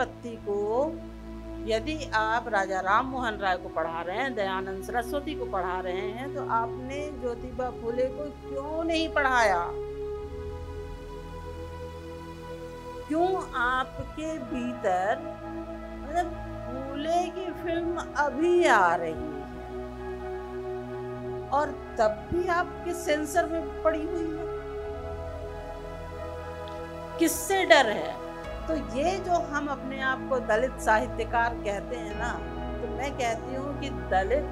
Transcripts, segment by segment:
संपत्ति को यदि आप राजा राम मोहन राय को पढ़ा रहे हैं, दयानंद सरस्वती को पढ़ा रहे हैं, तो आपने ज्योतिबा फुले को क्यों नहीं पढ़ाया? क्यों आपके भीतर, मतलब फुले की फिल्म अभी आ रही है और तब भी आपके सेंसर में पड़ी हुई है, किससे डर है? तो ये जो हम अपने आप को दलित साहित्यकार कहते हैं ना, तो मैं कहती हूँ कि दलित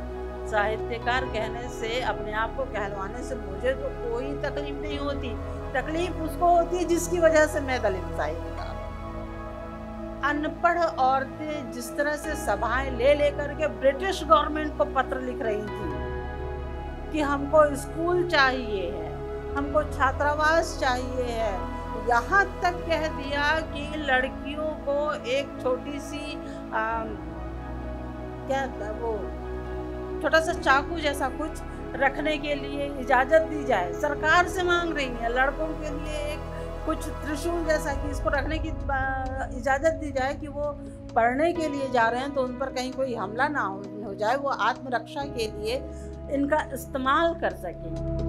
साहित्यकार कहने से, अपने आप को कहलवाने से मुझे तो कोई तकलीफ नहीं होती। तकलीफ उसको होती है जिसकी वजह से मैं दलित साहित्यकार। अनपढ़ औरतें जिस तरह से सभाएं ले लेकर के ब्रिटिश गवर्नमेंट को पत्र लिख रही थी कि हमको स्कूल चाहिए है, हमको छात्रावास चाहिए है, यहाँ तक कह दिया कि लड़कियों को एक छोटी सी क्या था वो, छोटा सा चाकू जैसा कुछ रखने के लिए इजाज़त दी जाए। सरकार से मांग रही है लड़कों के लिए एक कुछ त्रिशूल जैसा कि इसको रखने की इजाज़त दी जाए कि वो पढ़ने के लिए जा रहे हैं तो उन पर कहीं कोई हमला ना हो जाए, वो आत्मरक्षा के लिए इनका इस्तेमाल कर सकें।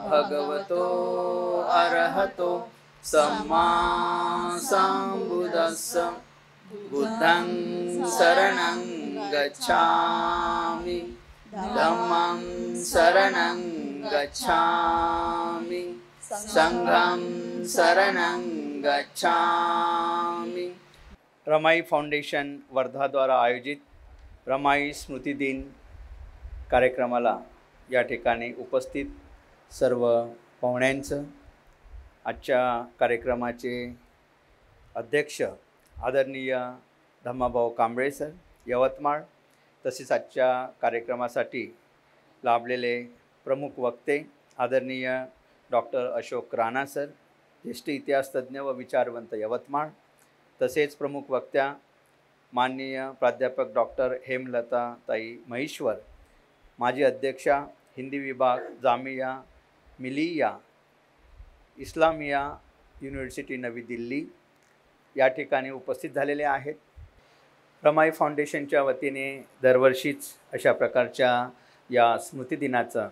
भगवतो अरहतो सम्मा सम्बुद्धस्स बुद्धं शरणं गच्छामि धम्मं शरणं गच्छामि संघं शरणं गच्छामि। रमाई फाउंडेशन वर्धा द्वारा आयोजित रमाई स्मृती दिन कार्यक्रमाला या ठिकाणी उपस्थित सर्व पाहुण्यांचं, आजच्या कार्यक्रमाचे अध्यक्ष आदरणीय धम्माभाऊ कांबळे सर यवतमाळ, तसेच आजच्या कार्यक्रमासाठी लाभलेले प्रमुख वक्ते आदरणीय डॉक्टर अशोक राणा सर, ज्येष्ठ इतिहासतज्ञ व विचारवंत यवतमाळ, तसेच प्रमुख वक्त्या माननीय प्राध्यापक डॉक्टर हेमलता ताई महेश्वर, माजी अध्यक्षा हिंदी विभाग जामिया मिलिया इस्लामिया युनिव्हर्सिटी नवी दिल्ली या ठिकाणी उपस्थित झालेले आहेत। रमाई फाउंडेशनच्या वतीने दरवर्षीच अशा प्रकारच्या या स्मृतिदिनाचं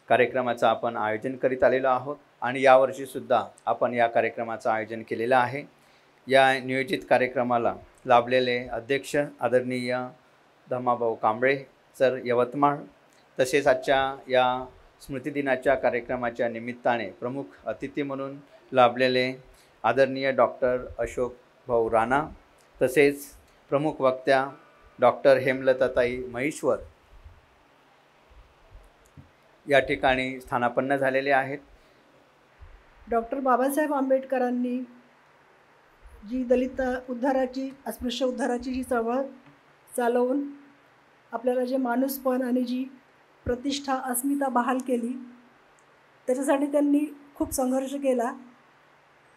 कार्यक्रमाचं आपण आयोजन करीत आलेलो आहोत आणि यावर्षीसुद्धा आपण या कार्यक्रमाचं आयोजन केलेलं आहे। या नियोजित कार्यक्रमाला लाभलेले अध्यक्ष आदरणीय धम्माभाऊ कांबळे सर यवतमाळ, तसेच आजच्या या स्मृतिदिनाच्या कार्यक्रमाच्या निमित्ताने प्रमुख अतिथी म्हणून लाभलेले आदरणीय डॉक्टर अशोक भाऊ राणा, तसेच प्रमुख वक्त्या डॉक्टर हेमलताताई महेश्वर या ठिकाणी स्थानापन्न झालेले आहेत। डॉक्टर बाबासाहेब आंबेडकरांनी जी दलित उद्धाराची, अस्पृश्य उद्धाराची जी चळवळ चालवून आपल्याला जे माणूसपण आणि जी प्रतिष्ठा अस्मिता बहाल केली, त्याच्यासाठी त्यांनी खूप संघर्ष केला।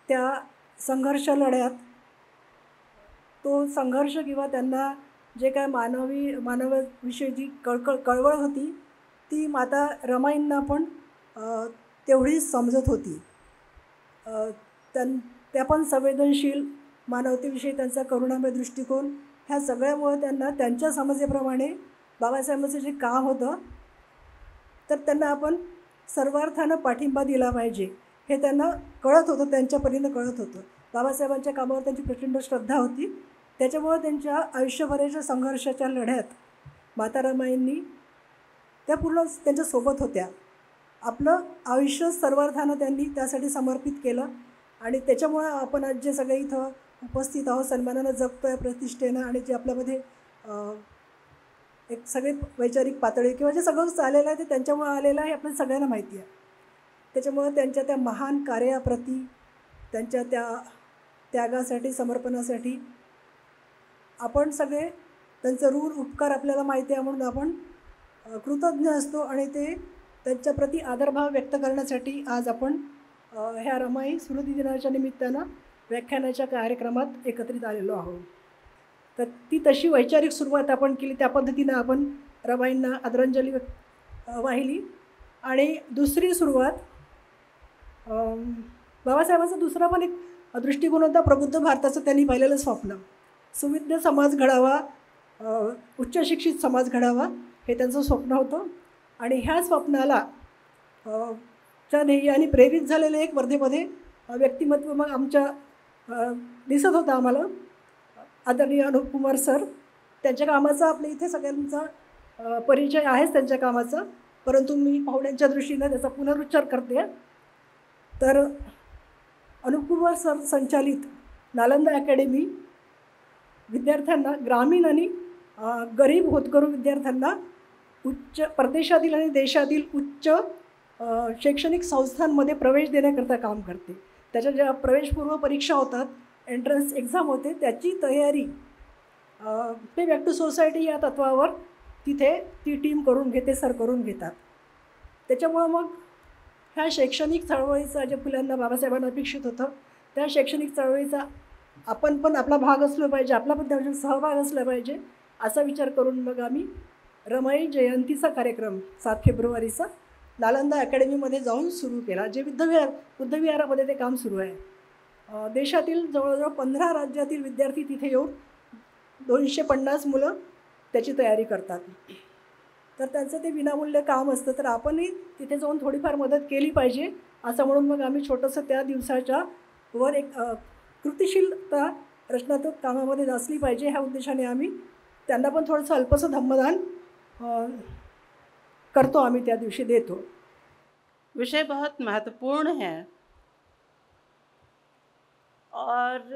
त्या संघर्ष लढ्यात तो संघर्ष किंवा त्यांना जे काय मानवाविषयीची कळवळ होती ती माता रमाईंना पण तेवढीच समजत होती। त्या पण संवेदनशील, मानवतेविषयी त्यांचा करुणामय दृष्टिकोन, ह्या सगळ्यामुळे त्यांना त्यांच्या समजेप्रमाणे बाबासाहेबांचं जे काम होतं तर त्यांना आपण सर्वार्थानं पाठिंबा दिला पाहिजे हे त्यांना कळत होतं, त्यांच्या परीनं कळत होतं। बाबासाहेबांच्या कामावर त्यांची प्रचंड श्रद्धा होती, त्याच्यामुळे त्यांच्या आयुष्यभराच्या संघर्षाच्या लढ्यात माता रमाईंनी त्या पूर्ण त्यांच्यासोबत होत्या। आपलं आयुष्य सर्वार्थानं त्यांनी त्यासाठी समर्पित केलं आणि त्याच्यामुळे आपण आज जे सगळे इथं उपस्थित आहोत, सन्मानानं जगतो आहे, प्रतिष्ठेनं, आणि जे आपल्यामध्ये एक सगळे वैचारिक पातळी किंवा जे सगळं चाललेलं आहे ते त्यांच्यामुळे आलेलं आहे, आपल्याला सगळ्यांना माहिती आहे। त्याच्यामुळे त्यांच्या त्या महान कार्याप्रती, त्यांच्या त्या त्यागासाठी, समर्पणासाठी आपण सगळे त्यांचं ऋण उपकार आपल्याला माहिती आहे म्हणून आपण कृतज्ञ असतो आणि ते त्यांच्याप्रती आदरभाव व्यक्त करण्यासाठी आज आपण ह्या रमाई स्मृती दिनाच्या निमित्तानं व्याख्यानाच्या कार्यक्रमात एकत्रित आलेलो आहोत. तर ती तशी वैचारिक सुरुवात आपण केली, त्या पद्धतीनं आपण रमाईंना आदरांजली वाहिली. आणि दुसरी सुरुवात बाबासाहेबांचा दुसरा पण एक दृष्टिकोन होता प्रबुद्ध भारताचं. त्यांनी पाहिलेलं स्वप्न, सुविद्य समाज घडावा, उच्च शिक्षित समाज घडावा, हे त्यांचं स्वप्न होतं. आणि ह्या स्वप्नाला च्या ध्येयाने प्रेरित झालेलं एक वर्धेमध्ये व्यक्तिमत्व मग आमच्या दिसत होतं आम्हाला, आदरणीय अनुप कुमार सर. त्यांच्या कामाचा आपल्या इथे सगळ्यांचा परिचय आहेच त्यांच्या कामाचा, परंतु मी पाहुण्यांच्या दृष्टीनं त्याचा पुनरुच्चार करते. तर अनुप कुमार सर संचालित नालंदा अकॅडमी विद्यार्थ्यांना, ग्रामीण आणि गरीब होतकरू विद्यार्थ्यांना उच्च परदेशातील आणि देशातील उच्च शैक्षणिक संस्थांमध्ये प्रवेश देण्याकरता काम करते. त्याच्या ज्या प्रवेशपूर्व परीक्षा होतात, एंट्रन्स एक्झाम होते, त्याची तयारी पे बॅक टू सोसायटी या तत्वावर तिथे ती टीम करून घेते, सर करून घेतात. त्याच्यामुळं मग ह्या शैक्षणिक चळवळीचा, जे फुल्यांना बाबासाहेबांना अपेक्षित होतं, त्या शैक्षणिक चळवळीचा आपण पण आपला भाग असलो पाहिजे, आपला पण त्याच्यात सहभाग असला पाहिजे, असा विचार करून मग आम्ही रमाई जयंतीचा कार्यक्रम 7 फेब्रुवारीचा नालंदा अकॅडमीमध्ये जाऊन सुरू केला, जे बुद्धविहारामध्ये ते काम सुरू आहे. देशातील जवळजवळ 15 राज्यातील विद्यार्थी तिथे येऊन 250 मुलं त्याची तयारी करतात. तर त्यांचं ते विनामूल्य काम असतं, तर आपणही तिथे जाऊन थोडीफार मदत केली पाहिजे, असं म्हणून मग आम्ही छोटंसं त्या दिवसाच्या वर एक कृतिशीलता रचनात्मक कामामध्ये असली पाहिजे, ह्या उद्देशाने आम्ही त्यांना पण थोडंसं अल्पसं धम्मदान करतो, आम्ही त्या दिवशी देतो. विषय बहुत महत्वपूर्ण है और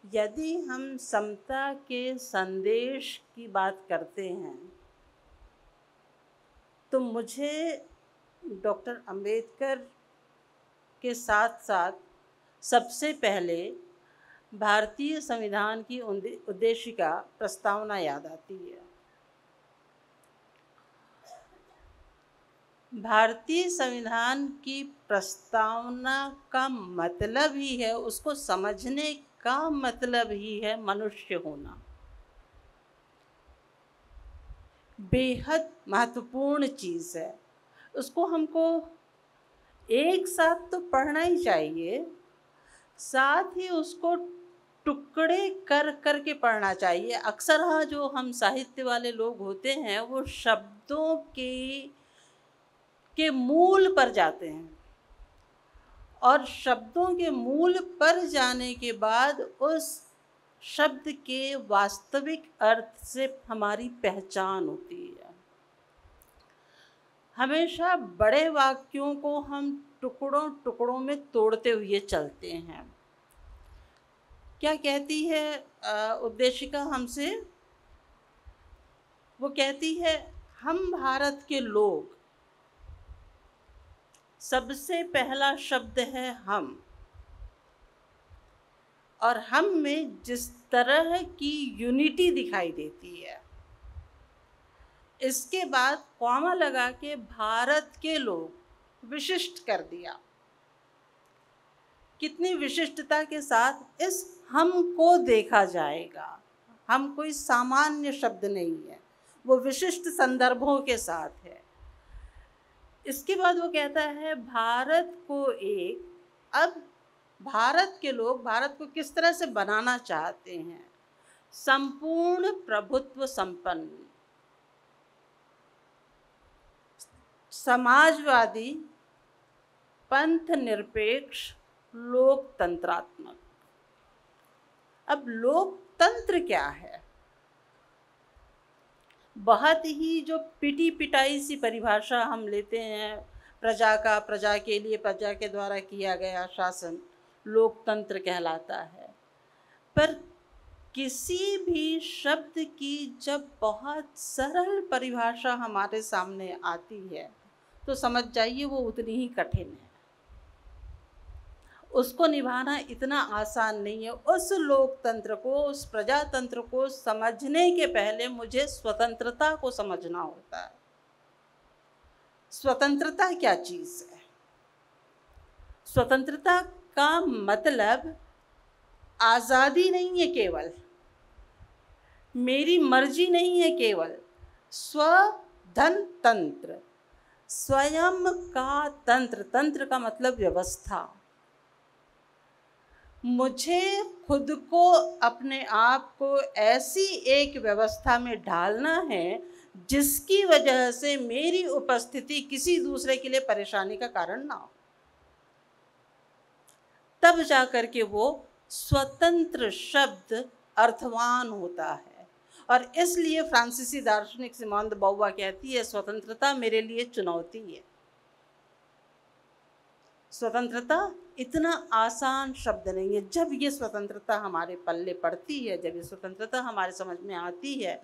यदि हम समता के संदेश की बात करते हैं तो मुझे डॉक्टर अंबेडकर के साथ साथ सबसे पहले भारतीय संविधान की उद्देशिका प्रस्तावना याद आती है. भारतीय संविधान की प्रस्तावना का मतलब ही है, उसको समझने का मतलब ही है मनुष्य होना. बेहद महत्वपूर्ण चीज़ है, उसको हमको एक साथ तो पढ़ना ही चाहिए, साथ ही उसको टुकड़े कर कर के पढ़ना चाहिए. अक्सर हाँ, जो हम साहित्य वाले लोग होते हैं वो शब्दों के मूल पर जाते हैं और शब्दों के मूल पर जाने के बाद उस शब्द के वास्तविक अर्थ से हमारी पहचान होती है. हमेशा बड़े वाक्यों को हम टुकड़ों टुकड़ों में तोड़ते हुए चलते हैं. क्या कहती है उद्देशिका हमसे? वो कहती है, हम भारत के लोग, सबसे पहला शब्द है हम, और हम में जिस तरह की यूनिटी दिखाई देती है, इसके बाद कॉमा लगा के भारत के लोग विशिष्ट कर दिया. कितनी विशिष्टता के साथ इस हम को देखा जाएगा. हम कोई सामान्य शब्द नहीं है, वो विशिष्ट संदर्भों के साथ है. इसके बाद वो कहता है भारत को एक, अब भारत के लोग भारत को किस तरह से बनाना चाहते हैं? संपूर्ण प्रभुत्व संपन्न, समाजवादी, पंथ निरपेक्ष, लोकतंत्रात्मक. अब लोकतंत्र क्या है? बहुत ही जो पिटी पिटाई सी परिभाषा हम लेते हैं, प्रजा का, प्रजा के लिए, प्रजा के द्वारा किया गया शासन लोकतंत्र कहलाता है. पर किसी भी शब्द की जब बहुत सरल परिभाषा हमारे सामने आती है तो समझ जाइए वो उतनी ही कठिन है. उसको निभाना इतना आसान नहीं है। उस लोकतंत्र को, उस प्रजातंत्र को समझने के पहले मुझे स्वतंत्रता को समझना होता है। स्वतंत्रता क्या चीज़ है? स्वतंत्रता का मतलब आज़ादी नहीं है, केवल मेरी मर्जी नहीं है, केवल स्वधन तंत्र, स्वयं का तंत्र। तंत्र का मतलब व्यवस्था। मुझे खुद को, अपने आप को ऐसी एक व्यवस्था में ढालना है जिसकी वजह से मेरी उपस्थिति किसी दूसरे के लिए परेशानी का कारण ना हो। तब जाकर के वो स्वतंत्र शब्द अर्थवान होता है। और इसलिए फ्रांसीसी दार्शनिक सिमोन दे beauvoir कहती है, स्वतंत्रता मेरे लिए चुनौती है। स्वतंत्रता इतना आसान शब्द नहीं है। जब ये स्वतंत्रता हमारे पल्ले पड़ती है, जब ये स्वतंत्रता हमारे समझ में आती है,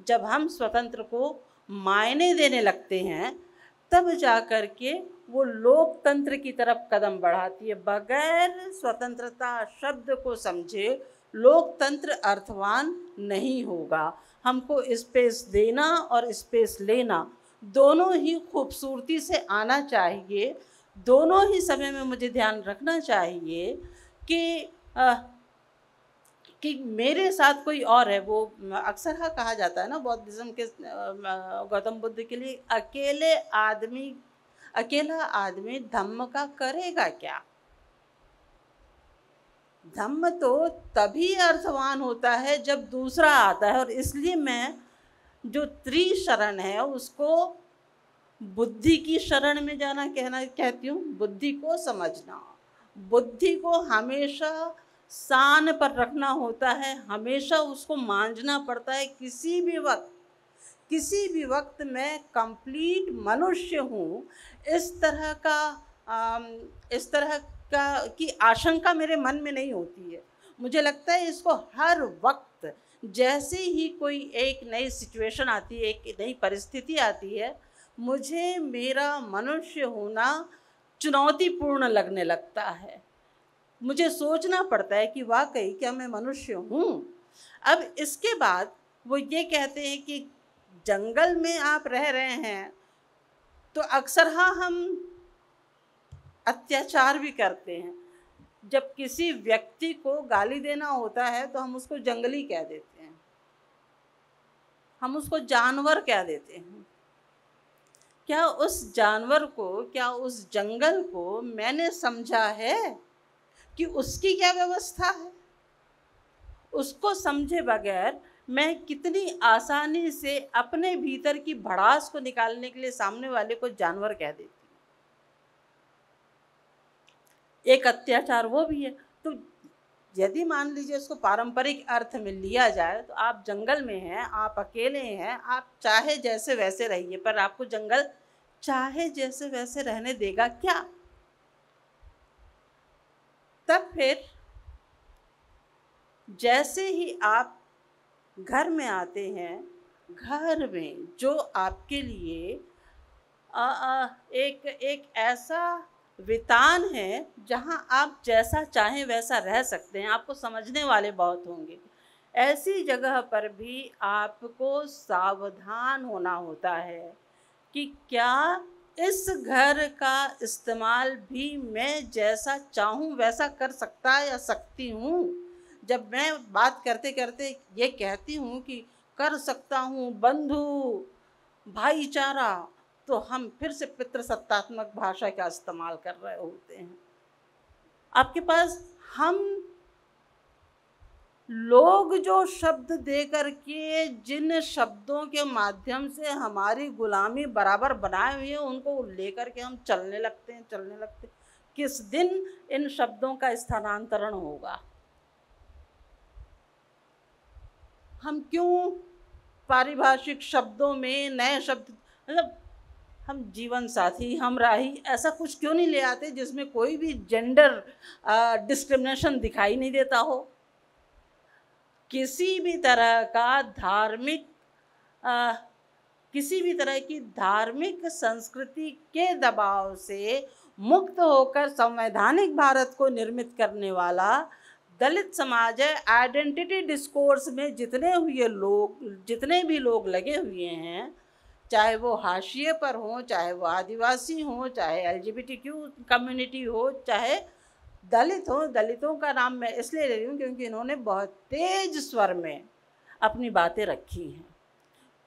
जब हम स्वतंत्र को मायने देने लगते हैं, तब जा कर के वो लोकतंत्र की तरफ कदम बढ़ाती है। बगैर स्वतंत्रता शब्द को समझे लोकतंत्र अर्थवान नहीं होगा। हमको स्पेस देना और स्पेस लेना दोनों ही खूबसूरती से आना चाहिए। दोनों ही समय में मुझे ध्यान रखना चाहिए कि मेरे साथ कोई और है। वो अक्सर हाँ कहा जाता है ना, बौद्धिज्म के गौतम बुद्ध के लिए, अकेला आदमी धम्म का करेगा क्या? धम्म तो तभी अर्थवान होता है जब दूसरा आता है। और इसलिए मैं जो त्रिशरण है उसको बुद्धि की शरण में जाना कहती हूँ। बुद्धि को समझना, बुद्धि को हमेशा शान पर रखना होता है, हमेशा उसको मांझना पड़ता है। किसी भी वक्त मैं कंप्लीट मनुष्य हूँ, इस तरह की आशंका मेरे मन में नहीं होती है। मुझे लगता है इसको हर वक्त जैसे ही कोई एक नई सिचुएशन आती है, एक नई परिस्थिति आती है, मुझे मेरा मनुष्य होना चुनौतीपूर्ण लगने लगता है। मुझे सोचना पड़ता है कि वाकई क्या मैं मनुष्य हूँ? अब इसके बाद वो ये कहते हैं कि जंगल में आप रह रहे हैं तो अक्सर हाँ हम अत्याचार भी करते हैं। जब किसी व्यक्ति को गाली देना होता है तो हम उसको जंगली कह देते हैं, हम उसको जानवर कह देते हैं। क्या उस जानवर को, क्या उस जंगल को मैंने समझा है कि उसकी क्या व्यवस्था है? उसको समझे बगैर मैं कितनी आसानी से अपने भीतर की भड़ास को निकालने के लिए सामने वाले को जानवर कह देती हूँ। एक अत्याचार वो भी है। तो यदि मान लीजिए इसको पारंपरिक अर्थ में लिया जाए तो आप जंगल में हैं, आप अकेले हैं, आप चाहे जैसे वैसे रहिए, पर आपको जंगल चाहे जैसे वैसे रहने देगा क्या? तब फिर जैसे ही आप घर में आते हैं, घर में जो आपके लिए एक ऐसा वितान है जहां आप जैसा चाहें वैसा रह सकते हैं, आपको समझने वाले बहुत होंगे। ऐसी जगह पर भी आपको सावधान होना होता है कि क्या इस घर का इस्तेमाल भी मैं जैसा चाहूँ वैसा कर सकता या सकती हूँ। जब मैं बात करते करते ये कहती हूँ कि कर सकता हूँ, बंधु, भाईचारा, तो हम फिर से पितृसत्तात्मक भाषा का इस्तेमाल कर रहे होते हैं। आपके पास हम लोग जो शब्द दे करके, जिन शब्दों के माध्यम से हमारी गुलामी बराबर बनाए हुए हैं, उनको लेकर के हम चलने लगते हैं। किस दिन इन शब्दों का स्थानांतरण होगा? हम क्यों पारिभाषिक शब्दों में नए शब्द, मतलब हम जीवन साथी, हमराही, ऐसा कुछ क्यों नहीं ले आते जिसमें कोई भी जेंडर डिस्क्रिमिनेशन दिखाई नहीं देता हो? किसी भी तरह की धार्मिक संस्कृति के दबाव से मुक्त होकर संवैधानिक भारत को निर्मित करने वाला दलित समाज है। आइडेंटिटी डिस्कोर्स में जितने भी लोग लगे हुए हैं, चाहे वो हाशिए पर हों, चाहे वो आदिवासी हों, चाहे LGBTQ कम्युनिटी हो, चाहे दलित हो। दलितों का नाम मैं इसलिए ले रही हूँ क्योंकि इन्होंने बहुत तेज स्वर में अपनी बातें रखी हैं।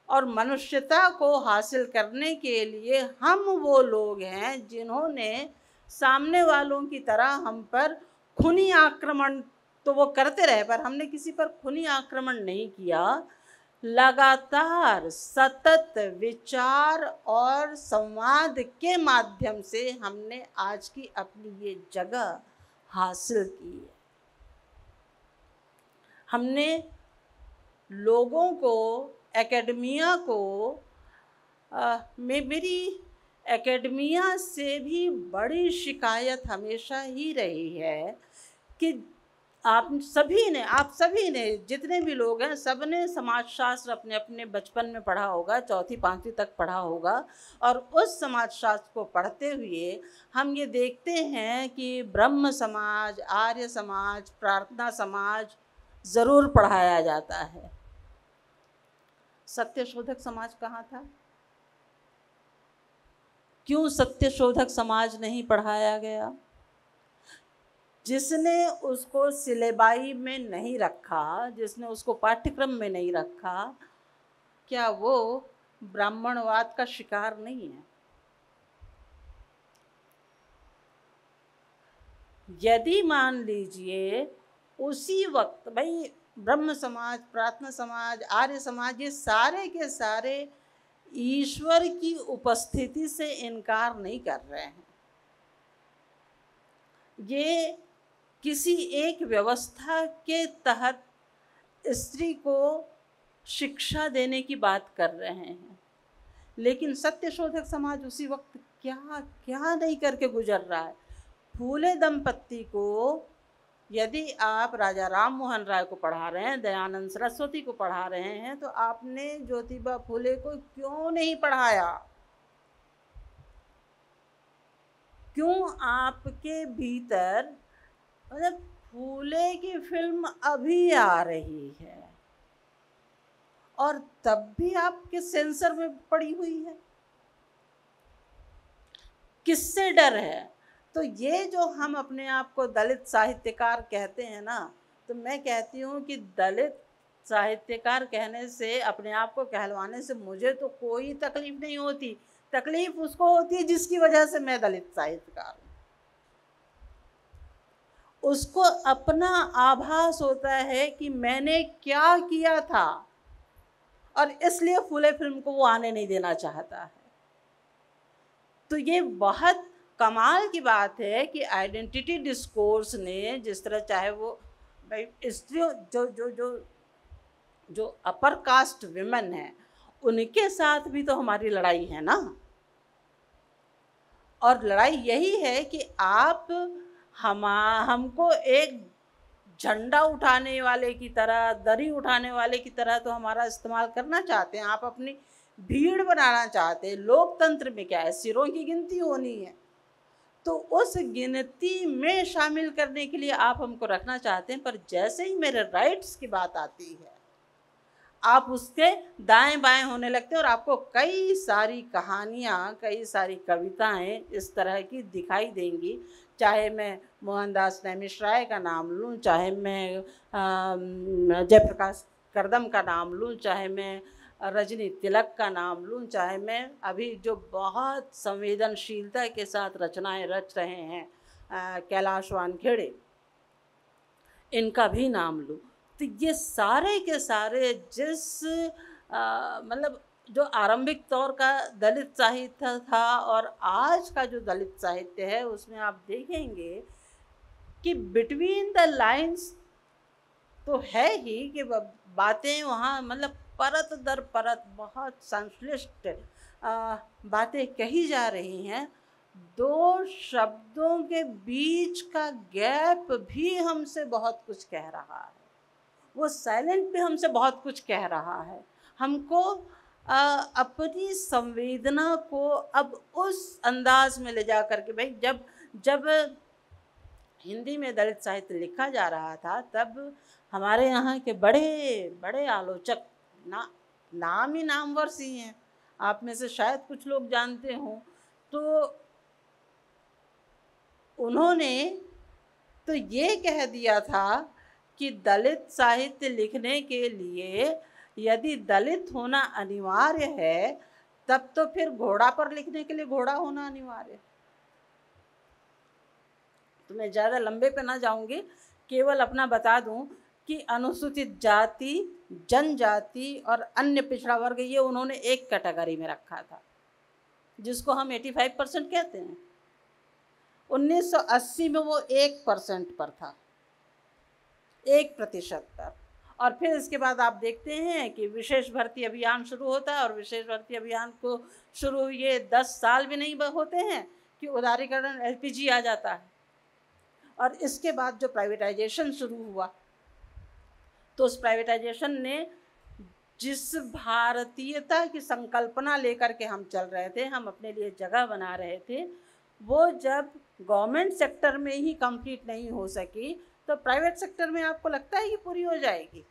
और मनुष्यता को हासिल करने के लिए हम वो लोग हैं जिन्होंने सामने वालों की तरह हम पर खूनी आक्रमण तो वो करते रहे, पर हमने किसी पर खूनी आक्रमण नहीं किया। लगातार सतत विचार और संवाद के माध्यम से हमने आज की अपनी ये जगह हासिल की है। हमने लोगों को, एकेडमिया को, मेरी एकेडमिया से भी बड़ी शिकायत हमेशा ही रही है कि आप सभी ने जितने भी लोग हैं, सब ने समाजशास्त्र अपने अपने बचपन में पढ़ा होगा, 4वीं-5वीं तक पढ़ा होगा। और उस समाजशास्त्र को पढ़ते हुए हम ये देखते हैं कि ब्रह्म समाज, आर्य समाज, प्रार्थना समाज ज़रूर पढ़ाया जाता है। सत्यशोधक समाज कहाँ था? क्यों सत्यशोधक समाज नहीं पढ़ाया गया? जिसने उसको सिलेबाई में नहीं रखा, जिसने उसको पाठ्यक्रम में नहीं रखा, क्या वो ब्राह्मणवाद का शिकार नहीं है? यदि मान लीजिए उसी वक्त भाई ब्रह्म समाज, प्रार्थना समाज, आर्य समाज, ये सारे के सारे ईश्वर की उपस्थिति से इनकार नहीं कर रहे हैं। ये किसी एक व्यवस्था के तहत स्त्री को शिक्षा देने की बात कर रहे हैं। लेकिन सत्यशोधक समाज उसी वक्त क्या क्या नहीं करके गुजर रहा है। फूले दंपत्ति को यदि आप राजा राम मोहन राय को पढ़ा रहे हैं, दयानंद सरस्वती को पढ़ा रहे हैं, तो आपने ज्योतिबा फूले को क्यों नहीं पढ़ाया? क्यों आपके भीतर, मतलब फूले की फिल्म अभी आ रही है और तब भी आपके सेंसर में पड़ी हुई है। किससे डर है? तो ये जो हम अपने आप को दलित साहित्यकार कहते हैं ना, तो मैं कहती हूँ कि दलित साहित्यकार कहने से, अपने आप को कहलवाने से मुझे तो कोई तकलीफ नहीं होती। तकलीफ उसको होती है जिसकी वजह से मैं दलित साहित्यकार हूँ। उसको अपना आभास होता है कि मैंने क्या किया था और इसलिए फूले फिल्म को वो आने नहीं देना चाहता है। तो ये बहुत कमाल की बात है कि आइडेंटिटी डिस्कोर्स ने जिस तरह, चाहे वो भाई स्त्रियों जो अपर कास्ट विमेन हैं, उनके साथ भी तो हमारी लड़ाई है ना। और लड़ाई यही है कि आप हमको एक झंडा उठाने वाले की तरह, दरी उठाने वाले की तरह तो हमारा इस्तेमाल करना चाहते हैं। आप अपनी भीड़ बनाना चाहते हैं। लोकतंत्र में क्या है, सिरों की गिनती होनी है, तो उस गिनती में शामिल करने के लिए आप हमको रखना चाहते हैं। पर जैसे ही मेरे राइट्स की बात आती है, आप उसके दाएं बाएं होने लगते हैं और आपको कई सारी कहानियाँ, कई सारी कविताएं इस तरह की दिखाई देंगी। चाहे मैं मोहनदास नैमिष राय का नाम लूँ, चाहे मैं जयप्रकाश करदम का नाम लूँ, चाहे मैं रजनी तिलक का नाम लूँ, चाहे मैं अभी जो बहुत संवेदनशीलता के साथ रचनाएं रच रहे हैं कैलाश वानखेड़े, इनका भी नाम लूँ, तो ये सारे के सारे जिस मतलब जो आरंभिक तौर का दलित साहित्य था और आज का जो दलित साहित्य है, उसमें आप देखेंगे कि बिटवीन द लाइंस तो है ही कि बातें वहाँ मतलब परत दर परत बहुत संश्लिष्ट बातें कही जा रही हैं। दो शब्दों के बीच का गैप भी हमसे बहुत कुछ कह रहा है। वो साइलेंट भी हमसे बहुत कुछ कह रहा है। हमको अपनी संवेदना को अब उस अंदाज में ले जा करके, भाई जब जब हिंदी में दलित साहित्य लिखा जा रहा था तब हमारे यहाँ के बड़े बड़े आलोचक, नाम ही नामवर सी हैं, आप में से शायद कुछ लोग जानते हों, तो उन्होंने तो ये कह दिया था कि दलित साहित्य लिखने के लिए यदि दलित होना अनिवार्य है तब तो फिर घोड़ा पर लिखने के लिए घोड़ा होना अनिवार्य है। तो मैं ज़्यादा लंबे पे ना जाऊंगी, केवल अपना बता दूं कि अनुसूचित जाति, जनजाति और अन्य पिछड़ा वर्ग, ये उन्होंने एक कैटेगरी में रखा था जिसको हम 85% कहते हैं। 1980 में वो 1% पर था, 1% पर। और फिर इसके बाद आप देखते हैं कि विशेष भर्ती अभियान शुरू होता है, और विशेष भर्ती अभियान को शुरू हुए 10 साल भी नहीं होते हैं कि उदारीकरण LPG आ जाता है। और इसके बाद जो प्राइवेटाइजेशन शुरू हुआ, तो उस प्राइवेटाइजेशन ने जिस भारतीयता की संकल्पना लेकर के हम चल रहे थे, हम अपने लिए जगह बना रहे थे, वो जब गवर्नमेंट सेक्टर में ही कंप्लीट नहीं हो सकी तो प्राइवेट सेक्टर में आपको लगता है कि पूरी हो जाएगी।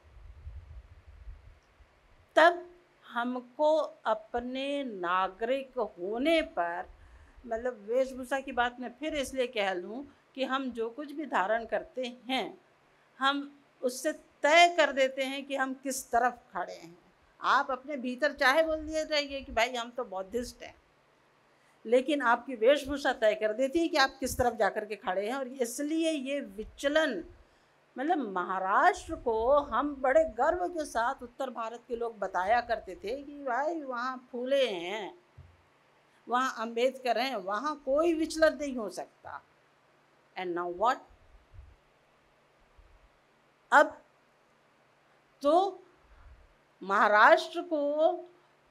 तब हमको अपने नागरिक होने पर, मतलब वेशभूषा की बात मैं फिर इसलिए कह लूँ कि हम जो कुछ भी धारण करते हैं हम उससे तय कर देते हैं कि हम किस तरफ खड़े हैं। आप अपने भीतर चाहे बोल दिए रहिए कि भाई हम तो बौद्धिस्ट हैं, लेकिन आपकी वेशभूषा तय कर देती है कि आप किस तरफ जाकर के खड़े हैं। और इसलिए ये विचलन, मतलब महाराष्ट्र को हम बड़े गर्व के साथ उत्तर भारत के लोग बताया करते थे कि भाई वहाँ फूले हैं, वहाँ अम्बेडकर हैं, वहाँ कोई विचलन नहीं हो सकता। End now what? अब तो महाराष्ट्र को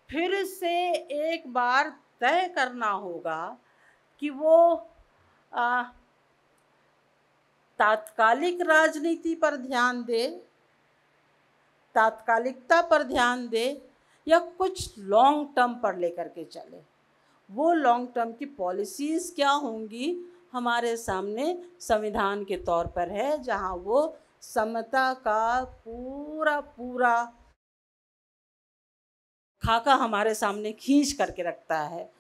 फिर से एक बार तय करना होगा कि वो तात्कालिक राजनीति पर ध्यान दे, तात्कालिकता पर ध्यान दे, या कुछ लॉन्ग टर्म पर लेकर के चले। वो लॉन्ग टर्म की पॉलिसीज़ क्या होंगी हमारे सामने संविधान के तौर पर है, जहाँ वो समता का पूरा पूरा खाका हमारे सामने खींच करके रखता है।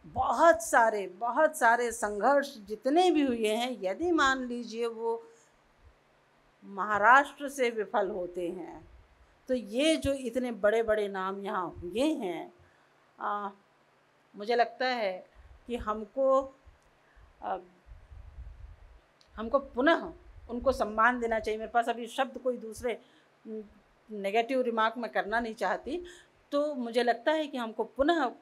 बहुत सारे संघर्ष जितने भी हुए हैं, यदि मान लीजिए वो महाराष्ट्र से विफल होते हैं तो ये जो इतने बड़े बड़े नाम यहाँ हुए हैं, मुझे लगता है कि हमको पुनः उनको सम्मान देना चाहिए। मेरे पास अभी शब्द कोई दूसरे नेगेटिव रिमार्क मैं करना नहीं चाहती, तो मुझे लगता है कि हमको पुनः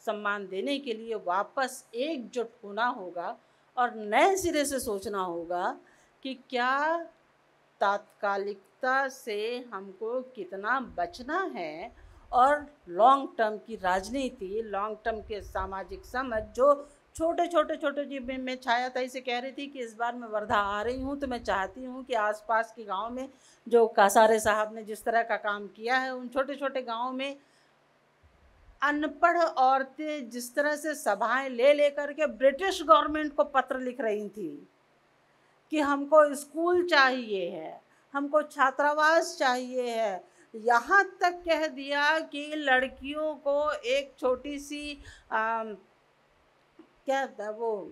सम्मान देने के लिए वापस एकजुट होना होगा और नए सिरे से सोचना होगा कि क्या तात्कालिकता से हमको कितना बचना है, और लॉन्ग टर्म की राजनीति, लॉन्ग टर्म के सामाजिक समझ, जो छोटे जी मैं छायाताई से कह रही थी कि इस बार मैं वर्धा आ रही हूँ तो मैं चाहती हूँ कि आसपास के गांव में जो कासारे साहब ने जिस तरह का काम किया है, उन छोटे छोटे गांव में अनपढ़ औरतें जिस तरह से सभाएं ले करके ब्रिटिश गवर्नमेंट को पत्र लिख रही थी कि हमको स्कूल चाहिए है, हमको छात्रावास चाहिए है, यहाँ तक कह दिया कि लड़कियों को एक छोटी सी क्या वो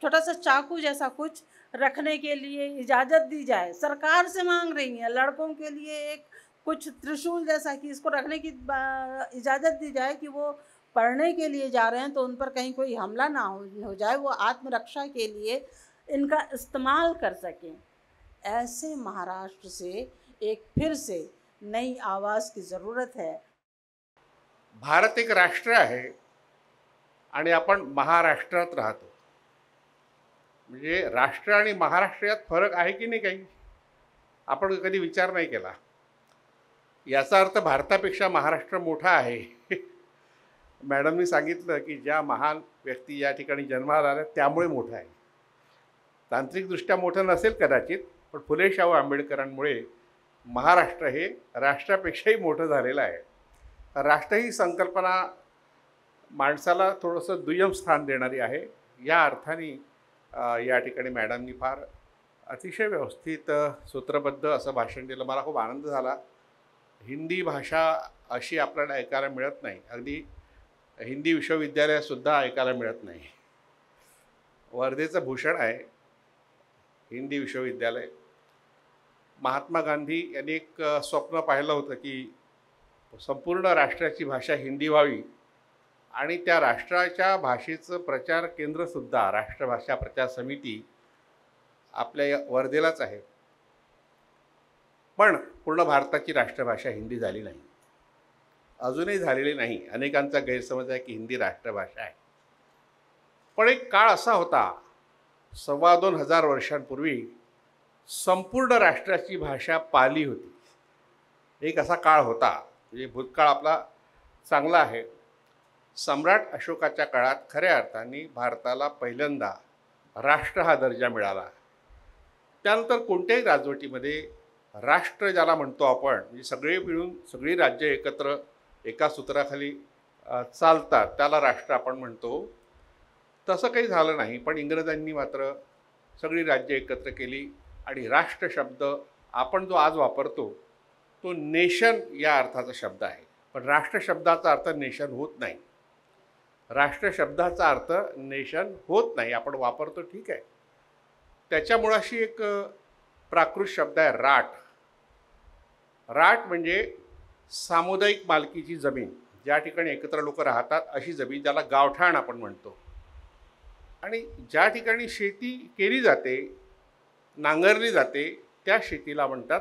छोटा सा चाकू जैसा कुछ रखने के लिए इजाज़त दी जाए। सरकार से मांग रही हैं लड़कों के लिए एक कुछ त्रिशूल जैसा कि इसको रखने की इजाज़त दी जाए कि वो पढ़ने के लिए जा रहे हैं तो उन पर कहीं कोई हमला ना हो जाए, वो आत्मरक्षा के लिए इनका इस्तेमाल कर सकें। ऐसे महाराष्ट्र से एक फिर से नई आवाज़ की ज़रूरत है। भारत एक राष्ट्र आहे आणि आपण महाराष्ट्रात राहतो, म्हणजे राष्ट्र आणि महाराष्ट्र यात फरक आहे की नाही काही आपण कधी विचार नाही केला। याचा अर्थ भारतापेक्षा महाराष्ट्र मोठा आहे। मॅडमनी सांगितलं की ज्या महान व्यक्ती या ठिकाणी जन्माला आल्या त्यामुळे मोठा आहे। तांत्रिकदृष्ट्या मोठं नसेल कदाचित, पण फुले शाहू आंबेडकरांमुळे महाराष्ट्र हे राष्ट्रापेक्षाही मोठं झालेलं आहे. राष्ट्र ही संकल्पना माणसाला थोडंसं दुय्यम स्थान देणारी आहे. या अर्थाने या ठिकाणी मॅडमनी फार अतिशय व्यवस्थित सूत्रबद्ध असं भाषण दिलं. मला खूप आनंद झाला. हिंदी भाषा अशी आपल्याला ऐकायला मिळत नाही. अगदी हिंदी विश्वविद्यालयातसुद्धा ऐकायला मिळत नाही. वर्धेचं भूषण आहे हिंदी विश्वविद्यालय. महात्मा गांधी यांनी एक स्वप्न पाहिलं होतं की संपूर्ण राष्ट्राची भाषा हिंदी व्हावी आणि त्या राष्ट्राच्या भाषेचं प्रचार केंद्रसुद्धा राष्ट्रभाषा प्रचार समिती आपल्या वर्धेलाच आहे. पण पूर्ण भारताची राष्ट्रभाषा हिंदी झाली नाही, अजूनही झालेली नाही. अनेकांचा गैरसमज आहे की हिंदी राष्ट्रभाषा आहे. पण एक काळ असा होता 2,500 वर्षांपूर्वी संपूर्ण राष्ट्राची भाषा पाली होती. एक असा काळ होता. म्हणजे भूतकाळ आपला चांगला आहे. सम्राट अशोकाच्या काळात खऱ्या अर्थाने भारताला पहिल्यांदा राष्ट्र हा दर्जा मिळाला. त्यानंतर कोणत्याही राजवटीमध्ये राष्ट्र ज्याला म्हणतो आपण, म्हणजे सगळे मिळून सगळी राज्य एकत्र एका सूत्राखाली चालतात, त्याला राष्ट्र आपण म्हणतो. तसं काही झालं नाही. पण इंग्रजांनी मात्र सगळी राज्य एकत्र केली आणि राष्ट्र शब्द आपण जो आज वापरतो तो नेशन या अर्थाचा शब्द आहे. पण राष्ट्र शब्दाचा अर्थ नेशन होत नाही. राष्ट्र शब्दाचा अर्थ नेशन होत नाही. आपण वापरतो ठीक आहे. त्याच्यामुळाशी एक प्राकृत शब्द आहे राट. राट म्हणजे सामुदायिक मालकीची जमीन, ज्या ठिकाणी एकत्र लोक राहतात अशी जमीन, ज्याला गावठाण आपण म्हणतो. आणि ज्या ठिकाणी शेती केली जाते, नांगरली जाते, त्या शेतीला म्हणतात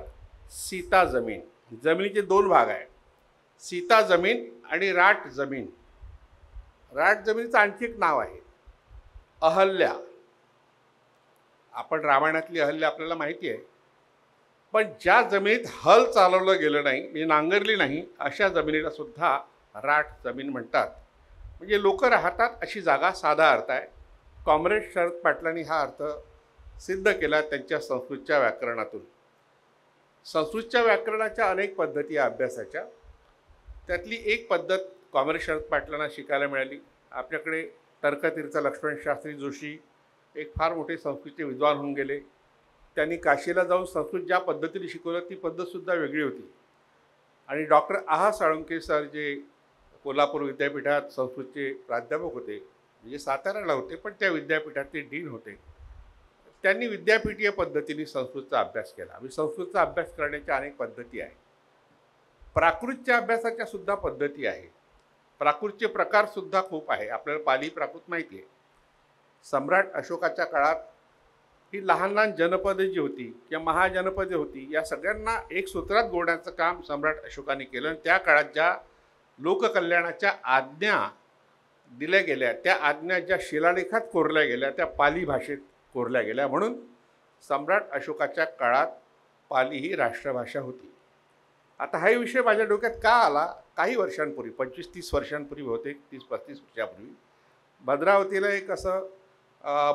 सीता जमीन. जमिनीचे 2 भाग आहेत, सीता जमीन आणि राट जमीन. राट जमिनीचं आणखी एक नाव आहे अहल्या. आपण रामायणातली अहल्या आपल्याला माहिती आहे. पण ज्या जमिनीत हल चालवलं गेलं नाही, म्हणजे नांगरली नाही, अशा जमिनीला सुद्धा राट जमीन म्हणतात. म्हणजे लोक राहतात अशी जागा, साधा अर्थ आहे. कॉम्रेड शरद पाटलांनी हा अर्थ सिद्ध केला त्यांच्या संस्कृतच्या व्याकरणातून. संस्कृतच्या व्याकरणाच्या अनेक पद्धती अभ्यासाच्या, त्यातली एक पद्धत कॉम्रेड शरद पाटलांना शिकायला मिळाली. आपल्याकडे तर्कतीर्थ लक्ष्मण शास्त्री जोशी एक फार मोठे संस्कृतचे विद्वान होऊन गेले. त्यांनी काशीला जाऊन संस्कृत ज्या पद्धतीने शिकवलं ती पद्धतसुद्धा वेगळी होती. आणि डॉक्टर आहा साळुंके सर जे कोल्हापूर विद्यापीठात संस्कृतचे प्राध्यापक होते, म्हणजे साताऱ्याला होते पण त्या विद्यापीठात ते डीन होते, त्यांनी विद्यापीठीय पद्धतीने संस्कृतचा अभ्यास केला. म्हणजे संस्कृतचा अभ्यास करण्याच्या अनेक पद्धती आहेत. प्राकृतच्या अभ्यासाच्या सुद्धा पद्धती आहे. प्राकृतचे प्रकारसुद्धा खूप आहे. आपल्याला पाली प्राकृत माहिती आहे. सम्राट अशोकाच्या काळात ही लहान लहान जनपदे जी होती किंवा महाजनपदे होती, या सगळ्यांना एक सूत्रात गोडण्याचं काम सम्राट अशोकाने केलं. आणि त्या काळात ज्या लोककल्याणाच्या आज्ञा दिल्या गेल्या, त्या आज्ञा ज्या शिलालेखात कोरल्या गेल्या त्या पाली भाषेत कोरल्या गेल्या. म्हणून सम्राट अशोकाच्या काळात पाली ही राष्ट्रभाषा होती. आता हा विषय माझ्या डोक्यात का आला? काही वर्षांपूर्वी, 25-30 वर्षांपूर्वी होते, 30-35 वर्षापूर्वी भद्रावतीला एक असं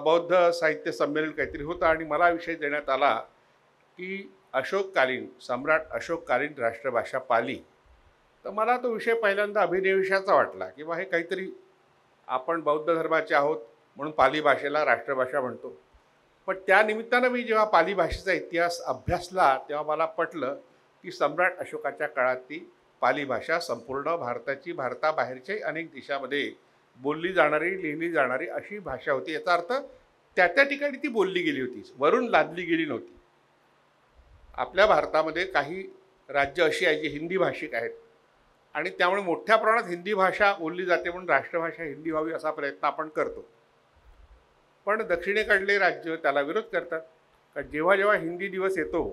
बौद्ध साहित्य संमेलन काहीतरी होतं आणि मला विषय देण्यात आला की अशोककालीन, सम्राट अशोककालीन राष्ट्रभाषा पाली. तर मला तो विषय पहिल्यांदा अभिनिवेशाचा वाटला की बा हे काहीतरी, आपण बौद्ध धर्माचे आहोत म्हणून पाली भाषेला राष्ट्रभाषा म्हणतो. पण त्या निमित्तानं मी जेव्हा पाली भाषेचा इतिहास अभ्यासला तेव्हा मला पटलं की सम्राट अशोकाच्या काळात ती पाली भाषा संपूर्ण भारताची, भारताबाहेरच्याही अनेक देशामध्ये बोलली जाणारी, लिहिली जाणारी अशी भाषा होती. याचा अर्थ त्या त्या ठिकाणी ती बोलली गेली होती, वरून लादली गेली नव्हती. आपल्या भारतामध्ये काही राज्य अशी आहेत जी हिंदी भाषिक आहेत आणि त्यामुळे मोठ्या प्रमाणात हिंदी भाषा बोलली जाते म्हणून राष्ट्रभाषा हिंदी व्हावी असा प्रयत्न आपण करतो. पण दक्षिणेकडले राज्य त्याला विरोध करतात. कारण जेव्हा जेव्हा हिंदी दिवस येतो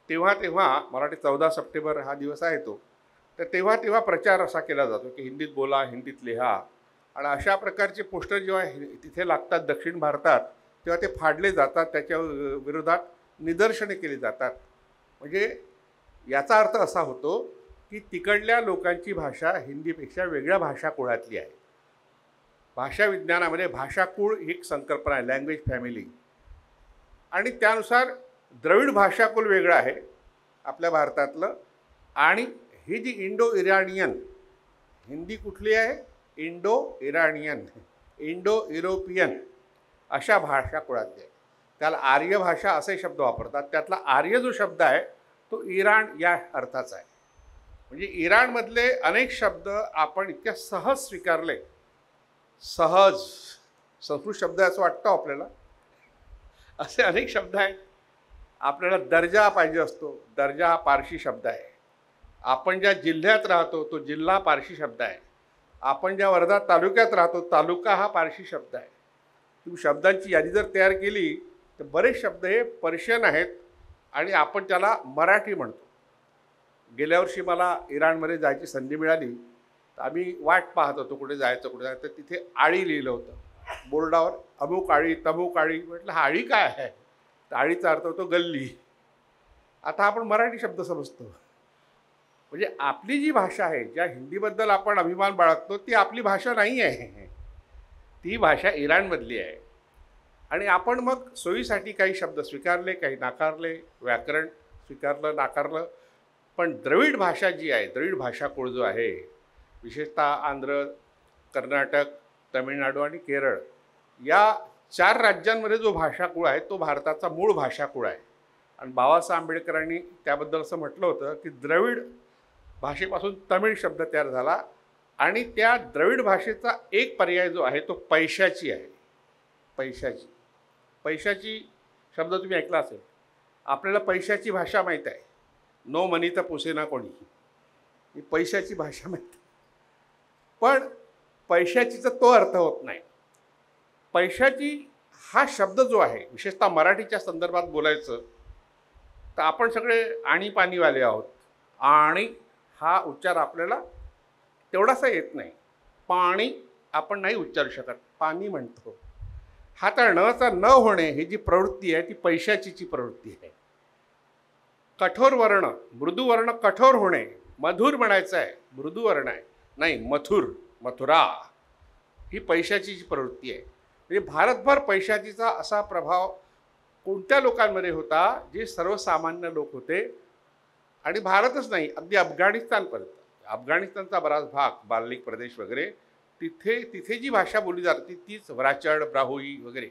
तेव्हा तेव्हा, मराठी 14 सप्टेंबर हा दिवस आहे तो, तर तेव्हा तेव्हा प्रचार असा केला जातो की हिंदीत बोला, हिंदीत लिहा. आणि अशा प्रकारचे पोस्टर जेव्हा तिथे लागतात दक्षिण भारतात तेव्हा ते फाडले जातात, त्याच्या विरोधात निदर्शने केली जातात. म्हणजे याचा अर्थ असा होतो की तिकडल्या लोकांची भाषा हिंदीपेक्षा वेगळ्या भाषाकुळातली आहे. भाषा विज्ञानामध्ये भाषाकुळ ही एक संकल्पना आहे, लँग्वेज फॅमिली. आणि त्यानुसार द्रविड भाषाकुल वेगळं आहे आपल्या भारतातलं. आणि ही जी इंडो इराणियन, हिंदी कुठली आहे? इंडो इराणियन, इंडो युरोपियन अशा भाषा कुळातली आहे. त्याला आर्य भाषा असे शब्द वापरतात. त्यातला आर्य जो शब्द आहे तो इराण या अर्थाचा आहे. म्हणजे इराणमधले अनेक शब्द आपण इतक्या सहज स्वीकारले. सहज संस्कृत शब्द असं वाटतं आपल्याला. असे अनेक शब्द आहेत. आपल्याला दर्जा पाहिजे असतो, दर्जा हा पारशी शब्द आहे. आपण ज्या जिल्ह्यात राहतो तो जिल्हा पारशी शब्द आहे. आपण ज्या वर्धा तालुक्यात राहतो तालुका हा पारशी शब्द आहे. तुम्ही शब्दांची यादी जर तयार केली तर बरेच शब्द हे पर्शियन आहेत आणि आपण त्याला मराठी म्हणतो. गेल्या वर्षी मला इराणमध्ये जायची संधी मिळाली तर आम्ही वाट पाहत होतो कुठे जायचं कुठे जायचं. तर तिथे आळी लिहिलं होतं बोर्डावर, अमुक आळी तमुक आळी. म्हटलं हा आळी काय आहे? तर आळीचा अर्थ होतो गल्ली. आता आपण मराठी शब्द समजतो. म्हणजे आपली जी भाषा आहे, ज्या हिंदीबद्दल आपण अभिमान बाळगतो ती आपली भाषा नाही आहे, ती भाषा इराणमधली आहे. आणि आपण मग सोयीसाठी काही शब्द स्वीकारले, काही नाकारले, व्याकरण स्वीकारलं नाकारलं. पण द्रविड भाषा जी आहे, द्रविड भाषाकुळ जो आहे, विशेषतः आंध्र, कर्नाटक, तमिळनाडू आणि केरळ या 4 राज्यांमध्ये जो भाषाकुळ आहे तो भारताचा मूळ भाषाकुळ आहे. आणि बाबासाहेब आंबेडकरांनी त्याबद्दल असं म्हटलं होतं की द्रविड भाषेपासून तमिळ शब्द तयार झाला. आणि त्या द्रविड भाषेचा एक पर्याय जो आहे तो पैशाची आहे. पैशाची, पैशाची शब्द तुम्ही ऐकला असेल. आपल्याला पैशाची भाषा माहीत आहे. नो मनी तर पुसेना कोणी, ही पैशाची भाषा माहीत. पण पैशाचीचा तो अर्थ होत नाही. पैशाची हा शब्द जो आहे, विशेषतः मराठीच्या संदर्भात बोलायचं तर आपण सगळे आणीपाणीवाले आहोत. आणि हा उच्चार आपल्याला तेवढासा येत नाही. पाणी आपण नाही उच्चारू शकत, पाणी म्हणतो. हा तर नचा न होणे ही जी प्रवृत्ती आहे ती पैशाचीची प्रवृत्ती आहे. कठोर वर्ण, मृदू वर्ण कठोर होणे, मधुर म्हणायचं आहे, मृदू वर्ण आहे नाही मथुर, मथुरा, ही पैशाचीची प्रवृत्ती आहे. म्हणजे भारतभर पैशाचीचा असा प्रभाव कोणत्या लोकांमध्ये होता जे सर्वसामान्य लोक होते. आणि भारतच नाही, अगदी अफगाणिस्तानपर्यंत, अफगाणिस्तानचा बराच भाग, बाल्टिक प्रदेश वगैरे, तिथे जी भाषा बोलली जाते तीच वराचड, ब्राहुई वगैरे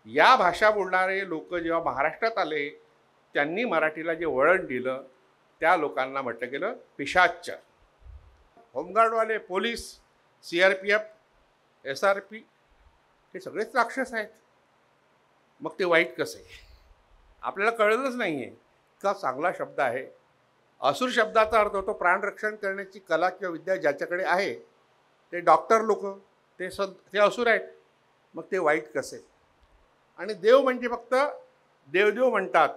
या भाषा बोलणारे लोक जेव्हा महाराष्ट्रात आले त्यांनी मराठीला जे वळण दिलं त्या लोकांना म्हटलं गेलं पिशाच्च. होमगार्डवाले, पोलीस, CRPF, SRP हे सगळेच राक्षस आहेत. मग ते वाईट कसे? आपल्याला कळलंच नाही आहे का चांगला शब्द आहे. असुर शब्दाचा अर्थ होतो प्राणरक्षण करण्याची कला किंवा विद्या ज्याच्याकडे आहे. ते डॉक्टर लोक ते असुर आहेत. मग ते वाईट कसे? आणि देव म्हणजे फक्त देवदेव म्हणतात,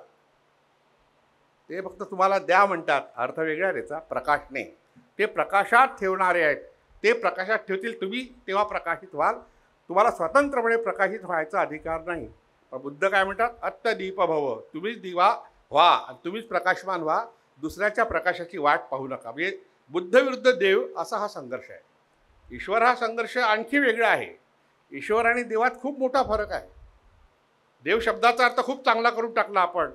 ते फक्त तुम्हाला द्या म्हणतात, अर्थ वेगळा त्याचा. प्रकाश नाही, ते प्रकाशात ठेवणारे आहेत. ते प्रकाशात ठेवतील, तुम्ही तेव्हा प्रकाशित व्हाल. तुम्हाला स्वतंत्रपणे प्रकाशित व्हायचा अधिकार नाही. पण बुद्ध काय म्हणतात? अत्तदीप भव, तुम्हीच दिवा व्हा आणि तुम्हीच प्रकाशमान व्हा, दुसऱ्याच्या प्रकाशाची वाट पाहू नका. म्हणजे बुद्ध विरुद्ध देव असा हा संघर्ष आहे. ईश्वर हा संघर्ष आणखी वेगळा आहे. ईश्वर आणि देवात खूप मोठा फरक आहे. देव शब्दाचा अर्थ खूप चांगला करून टाकला आपण,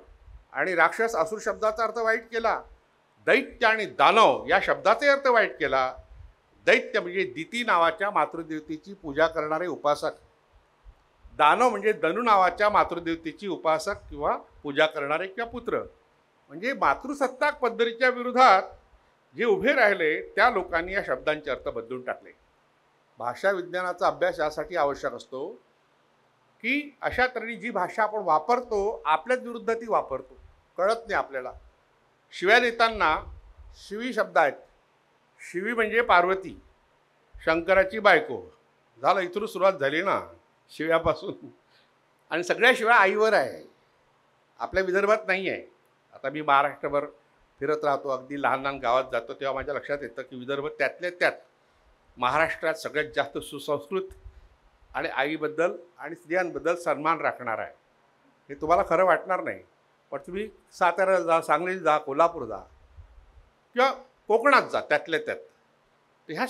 आणि राक्षस असुर शब्दाचा अर्थ वाईट केला. दैत्य आणि दानव या शब्दाचे अर्थ वाईट केला. दैत्य म्हणजे दिती नावाच्या मातृदेवतेची पूजा करणारे उपासक, दानव म्हणजे धनु नावाच्या मातृदेवतेची उपासक किंवा पूजा करणारे किंवा पुत्र. म्हणजे मातृसत्ताक पद्धतीच्या विरोधात जे उभे राहिले त्या लोकांनी या शब्दांचे अर्थ बदलून टाकले. भाषा विज्ञानाचा अभ्यास यासाठी आवश्यक असतो की अशा तऱ्हेने जी भाषा आपण वापरतो आपल्याच विरुद्ध ती वापरतो, कळत नाही आपल्याला. शिव्या देताना शिवी शब्द आहेत. शिवी म्हणजे पार्वती, शंकराची बायको. झालं, इथून सुरुवात झाली ना शिव्यापासून. आणि सगळ्या शिव्या आईवर आहे, आपल्या विदर्भात नाही आहे. आता मी महाराष्ट्रभर फिरत राहतो, अगदी लहान लहान गावात जातो, तेव्हा माझ्या लक्षात येतं की विदर्भ त्यातल्या त्यात महाराष्ट्रात सगळ्यात जास्त सुसंस्कृत आणि आईबद्दल आणि स्त्रियांबद्दल सन्मान राखणार आहे. हे तुम्हाला खरं वाटणार नाही, पण तुम्ही सातारा जा, सांगली जा, कोल्हापूर जा किंवा कोकणात जा, त्यातल्या त्यात तर ह्या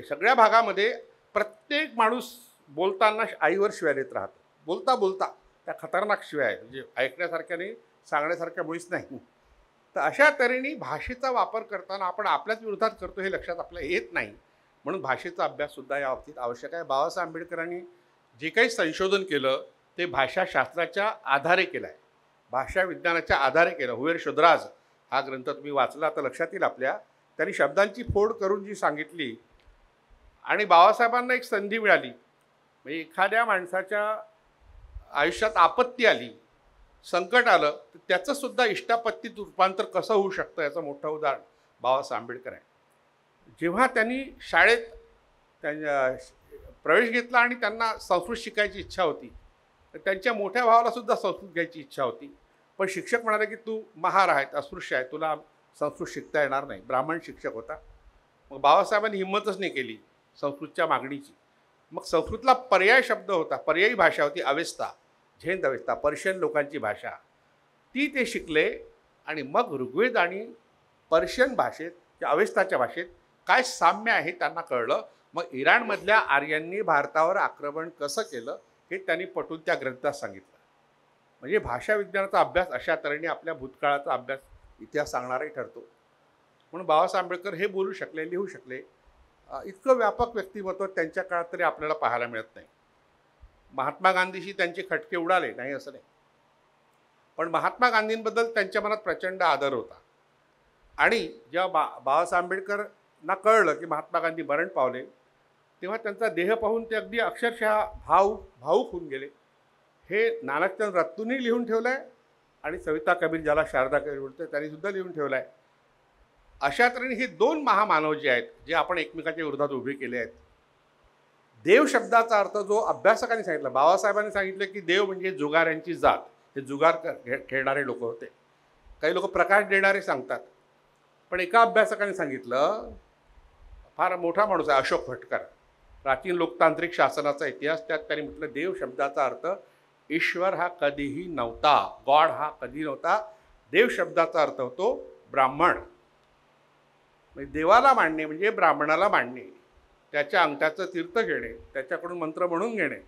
सगळ्या भागामध्ये प्रत्येक माणूस बोलताना आईवर शिव्या देत राहतो. बोलता बोलता त्या खतरनाक शिव्या आहेत, म्हणजे ऐकण्यासारख्या नाही, सांगण्यासारख्या मुळीच नाही. तर अशा तऱ्हेने भाषेचा वापर करताना आपण आपल्याच विरोधात करतो हे लक्षात आपल्याला येत नाही. म्हणून भाषेचा अभ्याससुद्धा या बाबतीत आवश्यक आहे. बाबासाहेब आंबेडकरांनी जे काही संशोधन केलं ते भाषाशास्त्राच्या आधारे केलं आहे, भाषा विज्ञानाच्या आधारे केलं. हुवेर शोधराज हा ग्रंथ तुम्ही वाचला तर लक्षात येईल आपल्या. त्यांनी शब्दांची फोड करून जी सांगितली आणि बाबासाहेबांना एक संधी मिळाली, म्हणजे एखाद्या माणसाच्या आयुष्यात आपत्ती आली, संकट आलं, तर त्याचंसुद्धा इष्टापत्तीत रूपांतर कसं होऊ शकतं याचं मोठं उदाहरण बाबासाहेब आंबेडकर आहे. जेव्हा त्यांनी शाळेत प्रवेश घेतला आणि त्यांना संस्कृत शिकायची इच्छा होती, तर त्यांच्या मोठ्या भावालासुद्धा संस्कृत घ्यायची इच्छा होती. पण शिक्षक म्हणाले की तू महार आहेत, अस्पृश्य आहे, तुला संस्कृत शिकता येणार नाही. ब्राह्मण शिक्षक होता. मग बाबासाहेबांनी हिंमतच नाही केली संस्कृतच्या मागणीची. मग संस्कृतला पर्याय शब्द होता, पर्यायी भाषा होती अवेस्ता, झेंद अवेस्ता, पर्शियन लोकांची भाषा. ती ते शिकले आणि मग ऋग्वेद आणि पर्शियन भाषेत त्या अवेस्ताच्या भाषेत काय साम्य आहे त्यांना कळलं. मग इराणमधल्या आर्यांनी भारतावर आक्रमण कसं केलं हे त्यांनी पटवून त्या ग्रंथात सांगितलं. म्हणजे भाषा विज्ञानाचा अभ्यास अशा तऱ्हेने आपल्या भूतकाळाचा अभ्यास इतिहास सांगणाराही ठरतो. म्हणून बाबासाहेब आंबेडकर हे बोलू शकले, लिहू शकले. इतकं व्यापक व्यक्तिमत्व त्यांच्या काळात तरी आपल्याला पाहायला मिळत नाही. महात्मा गांधीशी त्यांचे खटके उडाले नाही असं नाही, पण महात्मा गांधींबद्दल त्यांच्या मनात प्रचंड आदर होता. आणि जेव्हा बाबासाहेब आंबेडकरांना कळलं की महात्मा गांधी मरण पावले, तेव्हा त्यांचा देह पाहून ते अगदी अक्षरशः भावूक होऊन गेले. हे नानकचंद रत्तूंनी लिहून ठेवलं आहे आणि सविता कबीर, ज्याला शारदा कबीर बोलतो, त्यांनीसुद्धा लिहून ठेवलं आहे. अशा तऱ्हेने हे दोन महामानव जे आहेत, जे आपण एकमेकाच्या विरोधात उभे केले आहेत. देव शब्दाचा अर्थ जो अभ्यासकांनी सांगितला, बाबासाहेबांनी सांगितलं की देव म्हणजे जुगाऱ्यांची जात. हे जुगार खेळणारे लोक होते. काही लोक प्रकाश देणारे सांगतात, पण एका अभ्यासकाने सांगितलं, फार मोठा माणूस आहे अशोक भटकर, प्राचीन लोकतांत्रिक शासनाचा इतिहास, त्यात त्यांनी म्हटलं देव शब्दाचा अर्थ ईश्वर हा कधीही नव्हता, गॉड हा कधी नव्हता. देव शब्दाचा अर्थ होतो ब्राह्मण. म्हणजे देवाला मानणे म्हणजे ब्राह्मणाला मानणे, त्याच्या अंगठ्याचं तीर्थ घेणे, त्याच्याकडून मंत्र म्हणून घेणे,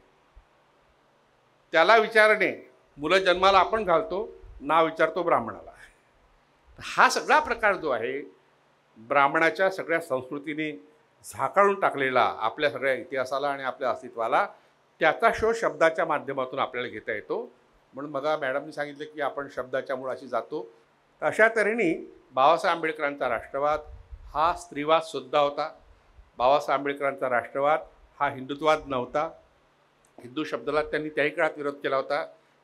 त्याला विचारणे. मुलं जन्माला आपण घालतो, नाव विचारतो ब्राह्मणाला. हा सगळा प्रकार जो आहे ब्राह्मणाच्या सगळ्या संस्कृतीने झाकाळून टाकलेला आपल्या सगळ्या इतिहासाला आणि आपल्या अस्तित्वाला, त्याचा शोध शब्दाच्या माध्यमातून आपल्याला घेता येतो. म्हणून मग मॅडमनी सांगितलं की आपण शब्दाच्या मुळाशी जातो. तर अशा तऱ्हेने बाबासाहेब आंबेडकरांचा राष्ट्रवाद हा स्त्रीवादसुद्धा होता. बाबासाहेब आंबेडकरांचा राष्ट्रवाद हा हिंदुत्ववाद नव्हता. हिंदू शब्दाला त्यांनी त्याही काळात विरोध केला होता.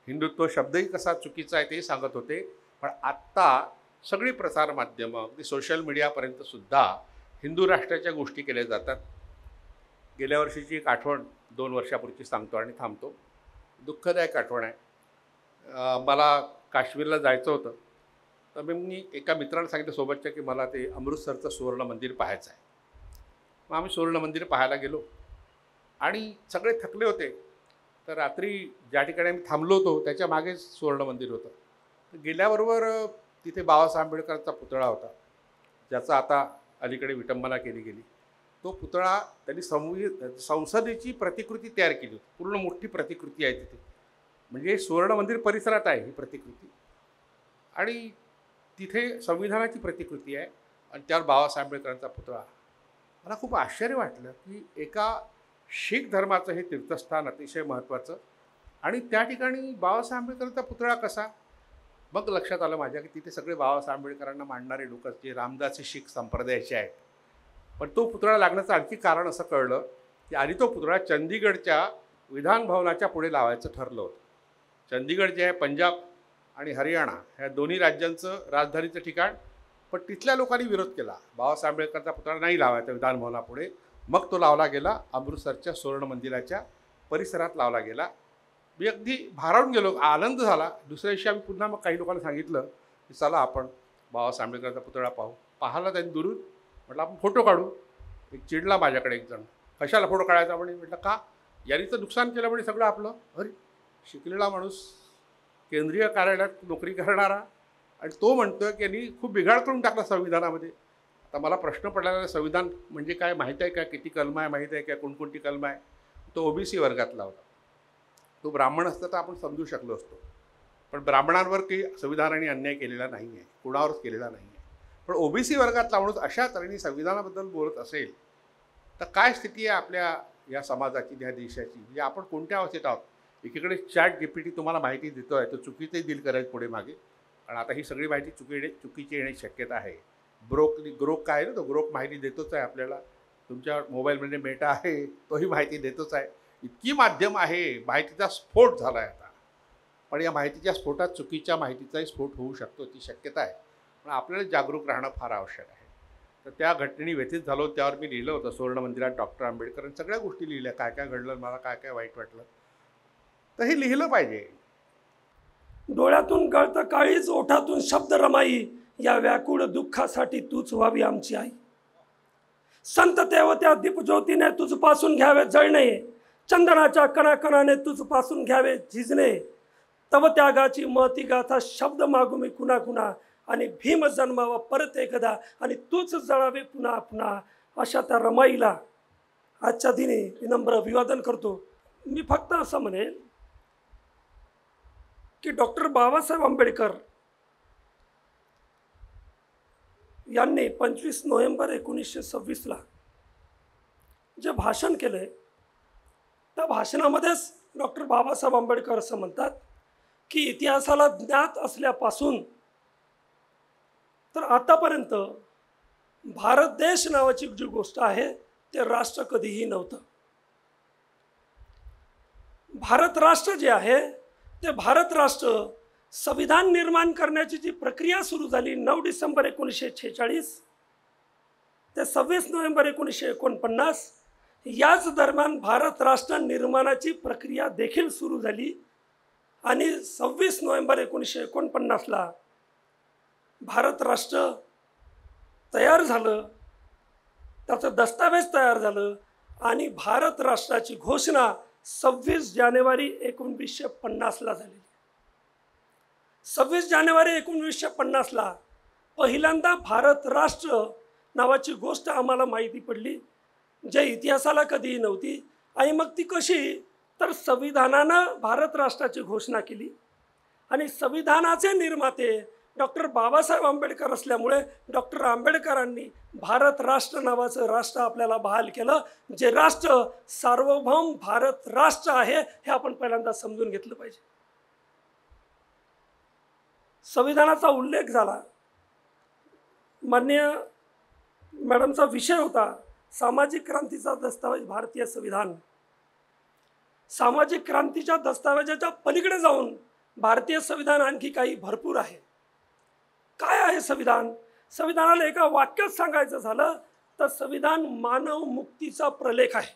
हिंदुत्व शब्दही कसा चुकीचा आहे ते सांगत होते. पण आत्ता सगळी प्रसारमाध्यमं अगदी सोशल मीडियापर्यंतसुद्धा हिंदू राष्ट्राच्या गोष्टी केल्या जातात. गेल्या वर्षीची एक आठवण 2 वर्षापूर्वीची सांगतो आणि थांबतो. दुःखदायक आठवण आहे. मला काश्मीरला जायचं होतं, तर मी एका मित्राला सांगितलं सोबतच्या की मला ते अमृतसरचं सुवर्ण मंदिर पाहायचं आहे. मग आम्ही सुवर्ण मंदिर पाहायला गेलो आणि सगळे थकले होते. तर रात्री ज्या ठिकाणी आम्ही थांबलो होतो त्याच्या मागेच सुवर्ण मंदिर होतं. तर गेल्याबरोबर तिथे बाबासाहेब आंबेडकरांचा पुतळा होता, ज्याचा आता अलीकडे विटंबना केली गेली. तो पुतळा त्यांनी संसदेची प्रतिकृती तयार केली होती. पूर्ण मोठी प्रतिकृती आहे तिथे, म्हणजे सुवर्ण मंदिर परिसरात आहे ही प्रतिकृती. आणि तिथे संविधानाची प्रतिकृती आहे आणि त्यावर बाबासाहेब आंबेडकरांचा पुतळा. मला खूप आश्चर्य वाटलं की एका शीख धर्माचं हे तीर्थस्थान अतिशय महत्त्वाचं आणि त्या ठिकाणी बाबासाहेब आंबेडकरांचा पुतळा कसा. मग लक्षात आलं माझ्या की तिथे सगळे बाबासाहेब आंबेडकरांना मानणारे लोक जे रामदासी शीख संप्रदायाचे आहेत. पण तो पुतळा लागण्याचं आणखी कारण असं कळलं की आधी तो पुतळा चंदीगडच्या विधान भवनाच्या पुढे लावायचं ठरलं होतं. चंदीगड जे आहे पंजाब आणि हरियाणा ह्या दोन्ही राज्यांचं राजधानीचं ठिकाण, पण तिथल्या लोकांनी विरोध केला. बाबासाहेब आंबेडकरांचा पुतळा नाही लावायचा विधान भवनापुढे. मग तो लावला गेला अमृतसरच्या सुवर्ण मंदिराच्या परिसरात लावला गेला. मी अगदी भारावून गेलो, आनंद झाला. दुसऱ्या दिवशी आम्ही पुन्हा मग काही लोकांना सांगितलं की चला आपण बाबासाहेब आंबेडकरांचा पुतळा पाहू. पाहायला त्यांनी दुरून म्हटलं आपण फोटो काढू. एक चिडला माझ्याकडे एक जण, कशाला फोटो काढायचा म्हणे. म्हटलं का, यांनी तर नुकसान केलं म्हणे सगळं आपलं. अरे शिकलेला माणूस, केंद्रीय कार्यालयात नोकरी करणारा, आणि तो म्हणतो की यांनी खूप बिघाड करून टाकला संविधानामध्ये. आता मला प्रश्न पडलेला, संविधान म्हणजे काय माहीत आहे का, किती कलम आहे माहीत आहे का, कोणकोणती कलम आहे. तो OBC वर्गातला होता. तो ब्राह्मण असता तर आपण समजू शकलो असतो. पण ब्राह्मणांवर काही संविधानाने अन्याय केलेला नाही आहे, कुणावरच केलेला नाही आहे. पण ओबीसी वर्गातला माणूस अशा तऱ्हेने संविधानाबद्दल बोलत असेल तर काय स्थिती आहे आपल्या या समाजाची, या देशाची? म्हणजे आपण कोणत्या अवस्थेत आहोत? एकीकडे ChatGPT तुम्हाला माहिती देतो आहे, तो चुकीचंही डील करायचं पुढे मागे, कारण आता ही सगळी माहिती चुकीची येण्याची शक्यता आहे. ग्रोक काय ना, तो ग्रोक माहिती देतोच आहे आपल्याला. तुमच्या मोबाईलमध्ये मेटा आहे, तोही माहिती देतोच आहे. इतकी माध्यम आहे, माहितीचा स्फोट झाला आहे आता. पण या माहितीच्या स्फोटात चुकीच्या माहितीचाही स्फोट होऊ शकतो, ती शक्यता आहे. पण आपल्याला जागरूक राहणं फार आवश्यक आहे. तर त्या घटनेने व्यथित झालो, त्यावर मी लिहिलं होतं सुवर्ण मंदिरात डॉक्टर आंबेडकर, सगळ्या गोष्टी लिहिल्या, काय काय घडलं, मला काय काय वाईट वाटलं. तर हे लिहिलं पाहिजे. डोळ्यातून गळतं काळीच, ओठातून शब्द रमाई, या व्याकुळ दुःखासाठी तूच व्हावी आमची आई. संत तेवत्या दीपज्योतीने तुझपासून घ्यावे जळणे, चंदनाच्या कणाकणाने तुझपासून घ्यावे झिजणे. तव त्यागाची महती गाथा शब्द मागू मी कुणा कुणा, आणि भीम जन्मावा परत एकदा, आणि तूच जळावे पुन्हा पुन्हा. अशा त्या रमाईला आजच्या दिनी विनम्र अभिवादन करतो. मी फक्त असं म्हणेन की डॉक्टर बाबासाहेब आंबेडकर यांनी 25 नोव्हेंबर 1926 जे भाषण केले, त्या भाषणामध्येच डॉक्टर बाबासाहेब आंबेडकर असं म्हणतात की इतिहासाला ज्ञात असल्यापासून तर आतापर्यंत भारत देश नावाची जी गोष्ट आहे ते राष्ट्र कधीही नव्हतं. भारत राष्ट्र जे आहे ते भारत राष्ट्र संविधान निर्माण करण्याची जी प्रक्रिया सुरू झाली 9 डिसेंबर 1946 ते 26 नोव्हेंबर 1949, याच दरम्यान भारत राष्ट्र निर्माणाची प्रक्रिया देखील सुरू झाली. आणि 26 नोव्हेंबर 1949 भारत राष्ट्र तयार झालं, त्याचं दस्तावेज तयार झालं, आणि भारत राष्ट्राची घोषणा 26 जानेवारी 1950 झालेली. 26 जानेवारी 1950 पहिल्यांदा भारत राष्ट्र नावाची गोष्ट आम्हाला माहिती पडली, जे इतिहासाला कधीही नव्हती. आणि मग ती कशी, तर संविधानानं भारत राष्ट्राची घोषणा केली, आणि संविधानाचे निर्माते डॉक्टर बाबासाहेब आंबेडकर असल्यामुळे डॉक्टर आंबेडकरांनी भारत राष्ट्र नावाचं राष्ट्र आपल्याला बहाल केलं, जे राष्ट्र सार्वभौम भारत राष्ट्र आहे हे आपण पहिल्यांदा समजून घेतलं पाहिजे. संविधानाचा उल्लेख झाला, माननीय मॅडमचा विषय होता सामाजिक क्रांतीचा दस्तावेज भारतीय संविधान. सामाजिक क्रांतीच्या दस्तावेजाच्या पलीकडे जाऊन भारतीय संविधान आणखी काही भरपूर आहे. काय आहे संविधान? संविधानाला एका वाक्यात सांगायचं झालं तर संविधान मानव मुक्तीचा प्रलेख आहे.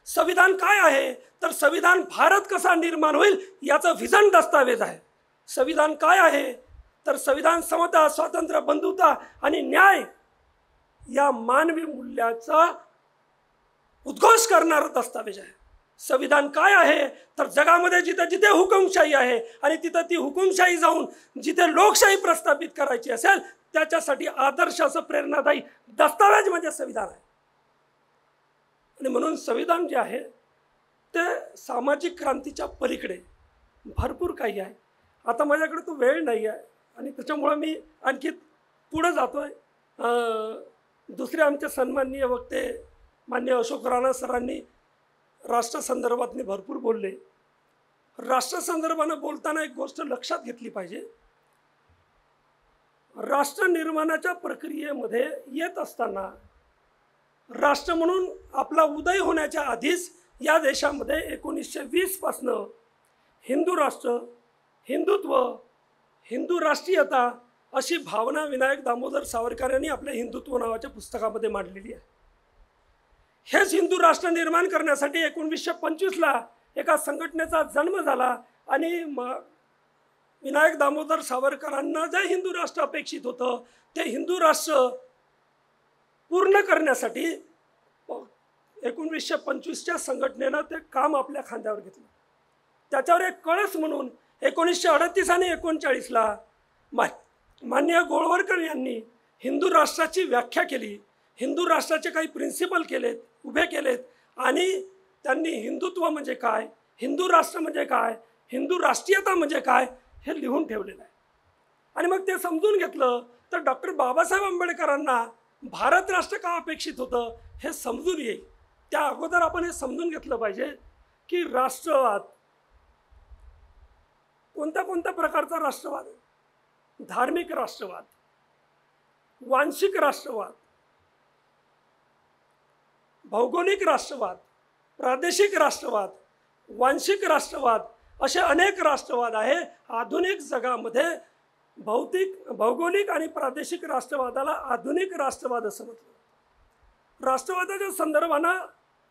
संविधान काय आहे तर संविधान भारत कसा निर्माण होईल याचं व्हिजन दस्तावेज आहे. संविधान काय आहे तर संविधान समता, स्वातंत्र्य, बंधुता आणि न्याय या मानवी मूल्याचा उद्घोष करणारा दस्तावेज आहे. संविधान काय आहे तर जगामध्ये जिथे जिथे हुकुमशाही आहे आणि तिथं ती हुकुमशाही जाऊन जिथे लोकशाही प्रस्थापित करायची असेल त्याच्यासाठी आदर्शाचं प्रेरणादायी दस्तावेज म्हणजे संविधान आहे. आणि म्हणून संविधान जे आहे ते सामाजिक क्रांतीच्या पलीकडे भरपूर काही आहे. आता माझ्याकडे तो वेळ नाही आहे आणि त्याच्यामुळे मी आणखी पुढे जातोय. दुसरे आमचे सन्माननीय वक्ते माननीय अशोक राणा सरांनी राष्ट्रसंदर्भातनी भरपूर बोलले. राष्ट्रसंदर्भानं बोलताना एक गोष्ट लक्षात घेतली पाहिजे. राष्ट्र निर्माणाच्या प्रक्रियेमध्ये येत असताना राष्ट्र म्हणून आपला उदय होण्याच्या आधीच या देशामध्ये 1920 पासनं हिंदू राष्ट्र, हिंदुत्व, हिंदू राष्ट्रीयता अशी भावना विनायक दामोदर सावरकर यांनी आपल्या हिंदुत्व नावाच्या पुस्तकामध्ये मांडलेली आहे. हेच हिंदू राष्ट्र निर्माण करण्यासाठी 1925 एका संघटनेचा जन्म झाला आणि विनायक दामोदर सावरकरांना जे हिंदू राष्ट्र अपेक्षित होतं ते हिंदू राष्ट्र पूर्ण करण्यासाठी 1925च्या संघटनेनं ते काम आपल्या खांद्यावर घेतलं. त्याच्यावर एक कळस म्हणून 1938 आणि 1939 माननीय गोळवलकर यांनी हिंदू राष्ट्राची व्याख्या केली. हिंदू राष्ट्राचे काही प्रिन्सिपल केलेत, उभे केलेत आणि त्यांनी हिंदुत्व म्हणजे काय, हिंदू राष्ट्र म्हणजे काय, हिंदू राष्ट्रीयता म्हणजे काय हे लिहून ठेवलेलं आहे. आणि मग ते समजून घेतलं तर डॉक्टर बाबासाहेब आंबेडकरांना भारत राष्ट्र का अपेक्षित होतं हे समजून येईल. त्या अगोदर आपण हे समजून घेतलं पाहिजे की राष्ट्रवाद कोणत्या कोणत्या प्रकारचा राष्ट्रवाद आहे. धार्मिक राष्ट्रवाद, वांशिक राष्ट्रवाद, भौगोलिक राष्ट्रवाद, प्रादेशिक राष्ट्रवाद, वांशिक राष्ट्रवाद असे अनेक राष्ट्रवाद आहे. आधुनिक जगामध्ये भौगोलिक आणि प्रादेशिक राष्ट्रवादाला आधुनिक राष्ट्रवाद असं म्हटलं. राष्ट्रवादाच्या संदर्भानं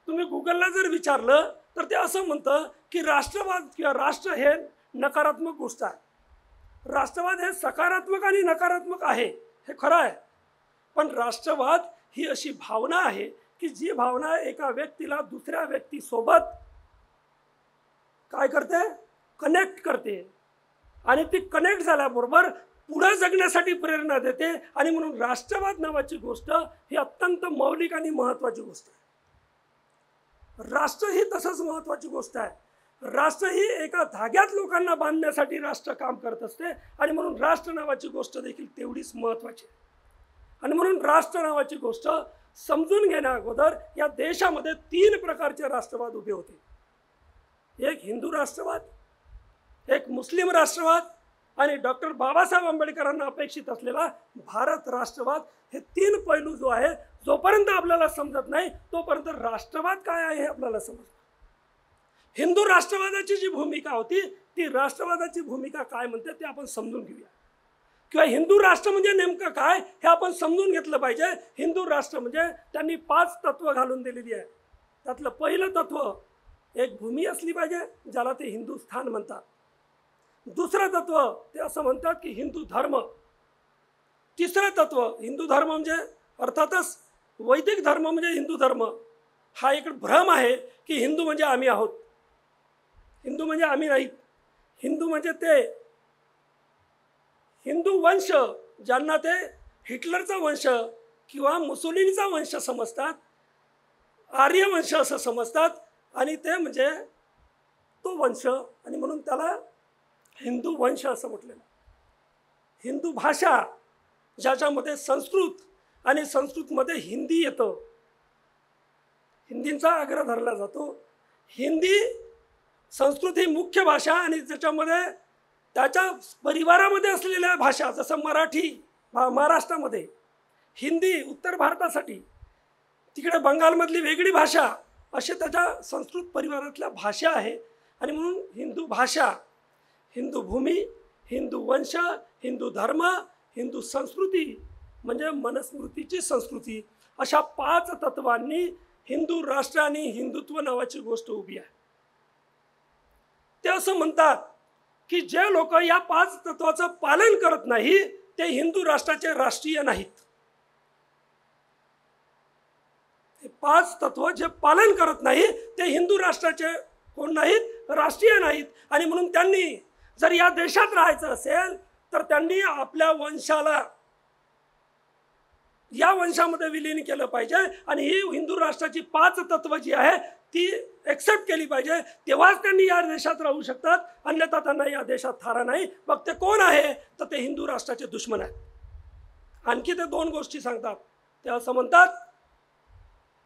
तुम्ही गुगलला जर विचारलं तर ते असं म्हणतं की राष्ट्रवाद किंवा राष्ट्र हे नकारात्मक गोष्ट आहे. राष्ट्रवाद हे सकारात्मक आणि नकारात्मक आहे हे खरं आहे, पण राष्ट्रवाद ही अशी भावना आहे की जी भावना एका व्यक्तीला दुसऱ्या व्यक्तीसोबत काय करते, कनेक्ट करते आणि ती कनेक्ट झाल्याबरोबर पुढे जगण्यासाठी प्रेरणा देते. आणि म्हणून राष्ट्रवाद नावाची गोष्ट ही अत्यंत मौलिक आणि महत्त्वाची गोष्ट आहे. राष्ट्र ही तसंच महत्त्वाची गोष्ट आहे. राष्ट्र ही एका धाग्यात लोकांना बांधण्यासाठी राष्ट्र काम करत असते आणि म्हणून राष्ट्र नावाची गोष्ट देखील तेवढीच महत्त्वाची आहे. आणि म्हणून राष्ट्र नावाची गोष्ट समजून घेण्या अगोदर या देशामध्ये 3 प्रकारचे राष्ट्रवाद उभे होते. एक हिंदू राष्ट्रवाद, एक मुस्लिम राष्ट्रवाद आणि डॉक्टर बाबासाहेब आंबेडकरांना अपेक्षित असलेला भारत राष्ट्रवाद. हे 3 पैलू जो आहे जोपर्यंत आपल्याला समजत नाही तोपर्यंत राष्ट्रवाद काय आहे हे आपल्याला समजतं. हिंदू राष्ट्रवादाची जी भूमिका होती ती राष्ट्रवादाची भूमिका काय म्हणते ते आपण समजून घेऊया. किंवा हिंदू राष्ट्र म्हणजे नेमकं काय हे आपण समजून घेतलं पाहिजे. हिंदू राष्ट्र म्हणजे त्यांनी 5 तत्व घालून दिलेली आहे. त्यातलं पहिलं तत्व, एक भूमी असली पाहिजे ज्याला ते हिंदुस्थान म्हणतात. दुसरं तत्व ते असं म्हणतात की हिंदू धर्म. तिसरं तत्व, हिंदू धर्म म्हणजे अर्थातच वैदिक धर्म म्हणजे हिंदू धर्म. हा एक भ्रम आहे की हिंदू म्हणजे आम्ही आहोत, हिंदू म्हणजे आम्ही नाही. हिंदू म्हणजे ते हिंदू वंश ज्यांना ते हिटलरचा वंश किंवा मुसोलिनीचा वंश समजतात, आर्य वंश असं समजतात आणि ते म्हणजे तो वंश आणि म्हणून त्याला हिंदू वंश असं म्हटलेलं. हिंदू भाषा ज्याच्यामध्ये संस्कृत आणि संस्कृतमध्ये हिंदी येतं, हिंदींचा आग्रह धरला जातो. हिंदी संस्कृत ही मुख्य भाषा आणि त्याच्यामध्ये त्याच्या परिवारामध्ये असलेल्या भाषा जसं मराठी महाराष्ट्रामध्ये, हिंदी उत्तर भारतासाठी, तिकडे बंगालमधली वेगळी भाषा असे त्याच्या संस्कृत परिवारातल्या भाषा आहे. आणि म्हणून हिंदू भाषा, हिंदू भूमी, हिंदू वंश, हिंदू धर्म, हिंदू संस्कृती म्हणजे मनुस्मृतीची संस्कृती अशा 5 तत्वांनी हिंदू राष्ट्र आणि हिंदुत्व नावाची गोष्ट उभी आहे. ते असं म्हणतात की जे लोक या 5 तत्वाचं पालन करत नाही ते हिंदू राष्ट्राचे राष्ट्रीय नाहीत. हे 5 तत्व जे पालन करत नाही ते हिंदू राष्ट्राचे कोण नाहीत, राष्ट्रीय नाहीत. आणि म्हणून त्यांनी जर या देशात राहायचं असेल तर त्यांनी आपल्या वंशाला या वंशामध्ये विलीन केलं पाहिजे आणि ही हिंदू राष्ट्राची 5 तत्व जी आहे ती एक्सेप्ट केली पाहिजे. तेव्हाच त्यांनी या देशात राहू शकतात, अन्यथा त्यांना या देशात थारा नाही. मग ते कोण आहे तर ते हिंदू राष्ट्राचे दुश्मन आहेत. आणखी ते 2 गोष्टी सांगतात. ते असं म्हणतात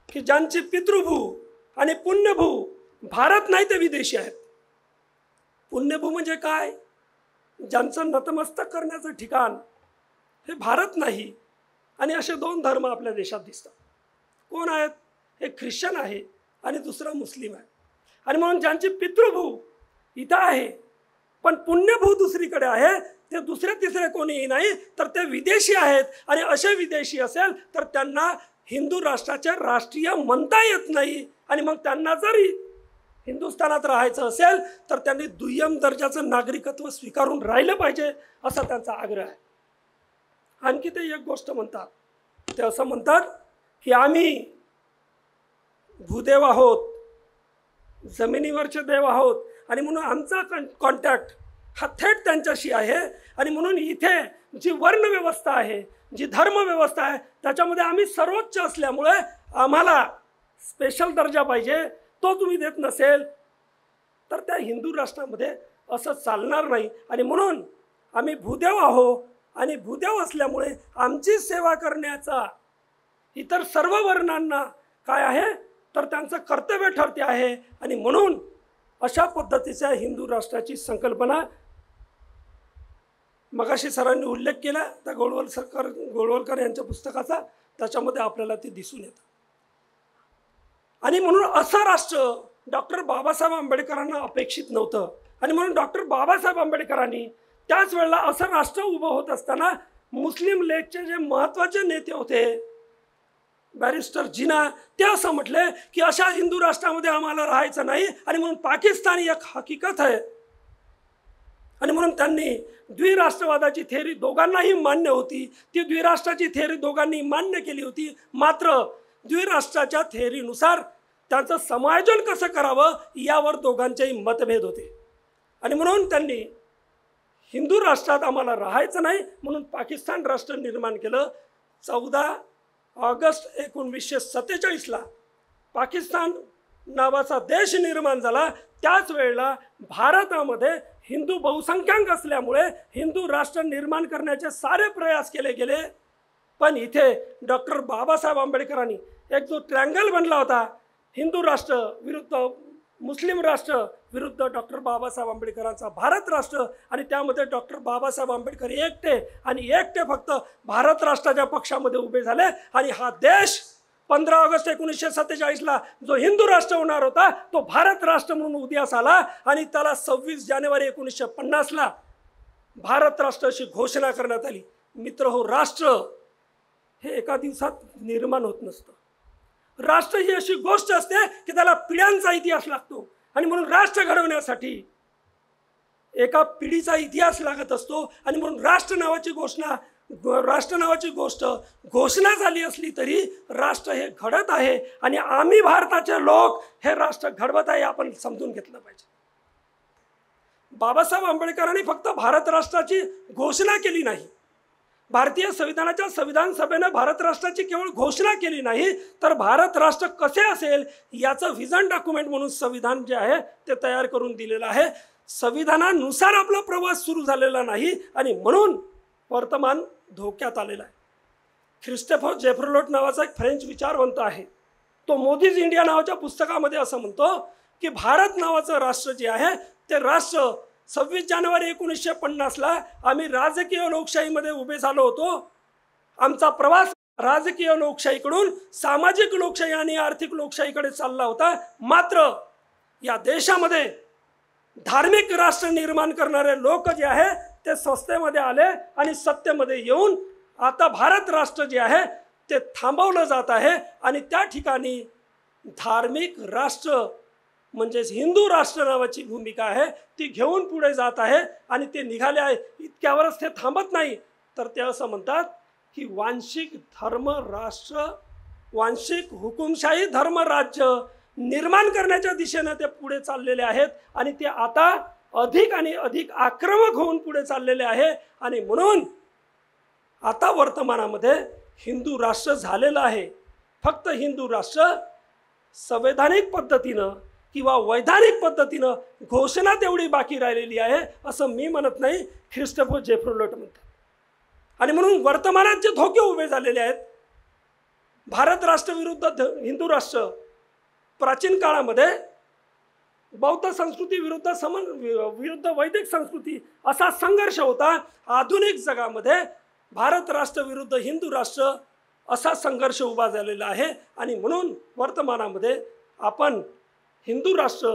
की ज्यांची पितृभू आणि पुण्यभू भारत नाही ते विदेशी आहेत. पुण्यभू म्हणजे काय, ज्यांचं नतमस्तक करण्याचं ठिकाण हे भारत नाही. आणि असे 2 धर्म आपल्या देशात दिसतात. कोण आहेत, एक ख्रिश्चन आहे आणि दुसरा मुस्लिम आहे. आणि म्हणून ज्यांची पितृभू इथं आहे पण पुण्यभू दुसरीकडे आहे ते दुसरे तिसरे कोणीही नाही तर ते विदेशी आहेत. आणि असे विदेशी असेल तर त्यांना हिंदू राष्ट्राचे राष्ट्रीय म्हणता येत नाही. आणि मग त्यांना जरी हिंदुस्थानात राहायचं असेल तर त्यांनी दुय्यम दर्जाचं नागरिकत्व स्वीकारून राहिलं पाहिजे असा त्यांचा आग्रह आहे. आणखी ते एक गोष्ट म्हणतात. ते असं म्हणतात की आम्ही भूदेव आहोत, जमिनीवरचे देव आहोत आणि म्हणून आमचा कॉन्टॅक्ट हा थेट त्यांच्याशी आहे. आणि म्हणून इथे जी वर्ण व्यवस्था आहे, जी धर्म व्यवस्था आहे त्याच्यामध्ये आम्ही सर्वोच्च असल्यामुळे आम्हाला स्पेशल दर्जा पाहिजे. तो तुम्ही देत नसेल तर त्या हिंदू राष्ट्रामध्ये असं चालणार नाही. आणि म्हणून आम्ही भूदेव आहो आणि भूदेव असल्यामुळे आमची सेवा करण्याचा इतर सर्व वर्णांना काय आहे तर त्यांचं कर्तव्य ठरते आहे. आणि म्हणून अशा पद्धतीच्या हिंदू राष्ट्राची संकल्पना मगाशी सरांनी उल्लेख केला त्या गोळवलकर यांच्या पुस्तकाचा, त्याच्यामध्ये आपल्याला ते दिसून येतं. आणि म्हणून असं राष्ट्र डॉक्टर बाबासाहेब आंबेडकरांना अपेक्षित नव्हतं. आणि म्हणून डॉक्टर बाबासाहेब आंबेडकरांनी त्याच वेळेला असं राष्ट्र उभं होत असताना मुस्लिम लीगचे जे महत्त्वाचे नेते होते बॅरिस्टर जिना, ते असं म्हटले की अशा हिंदू राष्ट्रामध्ये आम्हाला राहायचं नाही आणि म्हणून पाकिस्तान ही एक हकीकत आहे. आणि म्हणून त्यांनी द्विराष्ट्रवादाची थेअरी दोघांनाही मान्य होती, ती द्विराष्ट्राची थेअरी दोघांनी मान्य केली होती. मात्र द्विराष्ट्राच्या थेअरीनुसार त्यांचं समायोजन कसं करावं यावर दोघांचेही मतभेद होते. आणि म्हणून त्यांनी हिंदू राष्ट्रात आम्हाला राहायचं नाही म्हणून पाकिस्तान राष्ट्र निर्माण केलं. 14 ऑगस्ट 1947ला पाकिस्तान नावाचा देश निर्माण झाला. त्याच वेळेला भारतामध्ये हिंदू बहुसंख्याक असल्यामुळे हिंदू राष्ट्र निर्माण करण्याचे सारे प्रयास केले गेले. पण इथे डॉक्टर बाबासाहेब आंबेडकरांनी एक जो ट्रँगल बनला होता, हिंदू राष्ट्र विरुद्ध मुस्लिम राष्ट्र विरुद्ध डॉक्टर बाबासाहेब आंबेडकरांचा भारत राष्ट्र, आणि त्यामध्ये डॉक्टर बाबासाहेब आंबेडकर एकटे फक्त भारत राष्ट्राच्या पक्षामध्ये उभे झाले. आणि हा देश 15 ऑगस्ट 1947ला जो हिंदू राष्ट्र होणार होता तो भारत राष्ट्र म्हणून उदयास आला. आणि त्याला 26 जानेवारी 1950ला भारत राष्ट्र अशी घोषणा करण्यात आली. मित्र हो, राष्ट्र हे एका दिवसात निर्माण होत नसतं. राष्ट्र ही अशी गोष्ट असते की त्याला पिढ्यांचा इतिहास लागतो. आणि म्हणून राष्ट्र घडवण्यासाठी एका पिढीचा इतिहास लागत असतो. आणि म्हणून राष्ट्र नावाची गोष्ट घोषणा झाली असली तरी राष्ट्र हे घडत आहे. आणि आम्ही भारताचे लोक हे राष्ट्र घडवत आहे आपण समजून घेतलं पाहिजे. बाबासाहेब आंबेडकरांनी फक्त भारत राष्ट्राची घोषणा केली नाही, भारतीय संविधानाच्या संविधान सभेने भारत राष्ट्राची केवळ घोषणा केली नाही तर भारत राष्ट्र कसे असेल याचं व्हिजन डॉक्युमेंट म्हणून संविधान जे आहे ते तयार करून दिलेलं आहे. संविधानानुसार आपला प्रवास सुरू झालेला नाही आणि म्हणून वर्तमान धोक्यात आलेला आहे. ख्रिस्टोफर जेफ्रोलोट नावाचा एक फ्रेंच विचारवंत आहे, तो मोदीज इंडिया नावाच्या पुस्तकामध्ये असं म्हणतो की भारत नावाचं राष्ट्र जे आहे ते राष्ट्र 26 जानेवारी 1950ला आम्ही राजकीय लोकशाहीमध्ये उभे झालो होतो. आमचा प्रवास राजकीय लोकशाहीकडून सामाजिक लोकशाही आणि आर्थिक लोकशाहीकडे चालला होता. मात्र या देशामध्ये धार्मिक राष्ट्र निर्माण करणारे लोक जे आहे ते सत्तेमध्ये आले आणि सत्तेमध्ये येऊन आता भारत राष्ट्र जे आहे ते थांबवलं जात आहे. आणि त्या ठिकाणी धार्मिक राष्ट्र म्हणजेच हिंदू राष्ट्र नावाची भूमिका आहे ती घेऊन पुढे जात आहे. आणि ते निघाले आहे. इतक्यावरच ते थांबत नाही तर ते असं म्हणतात की वांशिक धर्मराष्ट्र, वांशिक हुकुमशाही धर्मराज्य निर्माण करण्याच्या दिशेने ते पुढे चाललेले आहेत. आणि ते आता अधिक आणि अधिक आक्रमक होऊन पुढे चाललेले आहे. आणि म्हणून आता वर्तमानामध्ये हिंदू राष्ट्र झालेलं आहे. फक्त हिंदू राष्ट्र संवैधानिक पद्धतीनं किंवा वैधानिक पद्धतीनं घोषणा तेवढी बाकी राहिलेली आहे असं मी म्हणत नाही, ख्रिस्टोफर जेफ्रोलोट म्हणतात. आणि म्हणून वर्तमानात जे धोके उभे झालेले आहेत भारत राष्ट्र विरुद्ध हिंदू राष्ट्र, प्राचीन काळामध्ये बौद्ध संस्कृती विरुद्ध वैदिक संस्कृती असा संघर्ष होता. आधुनिक जगामध्ये भारत राष्ट्र विरुद्ध हिंदू राष्ट्र असा संघर्ष उभा झालेला आहे. आणि म्हणून वर्तमानामध्ये आपण हिंदू राष्ट्र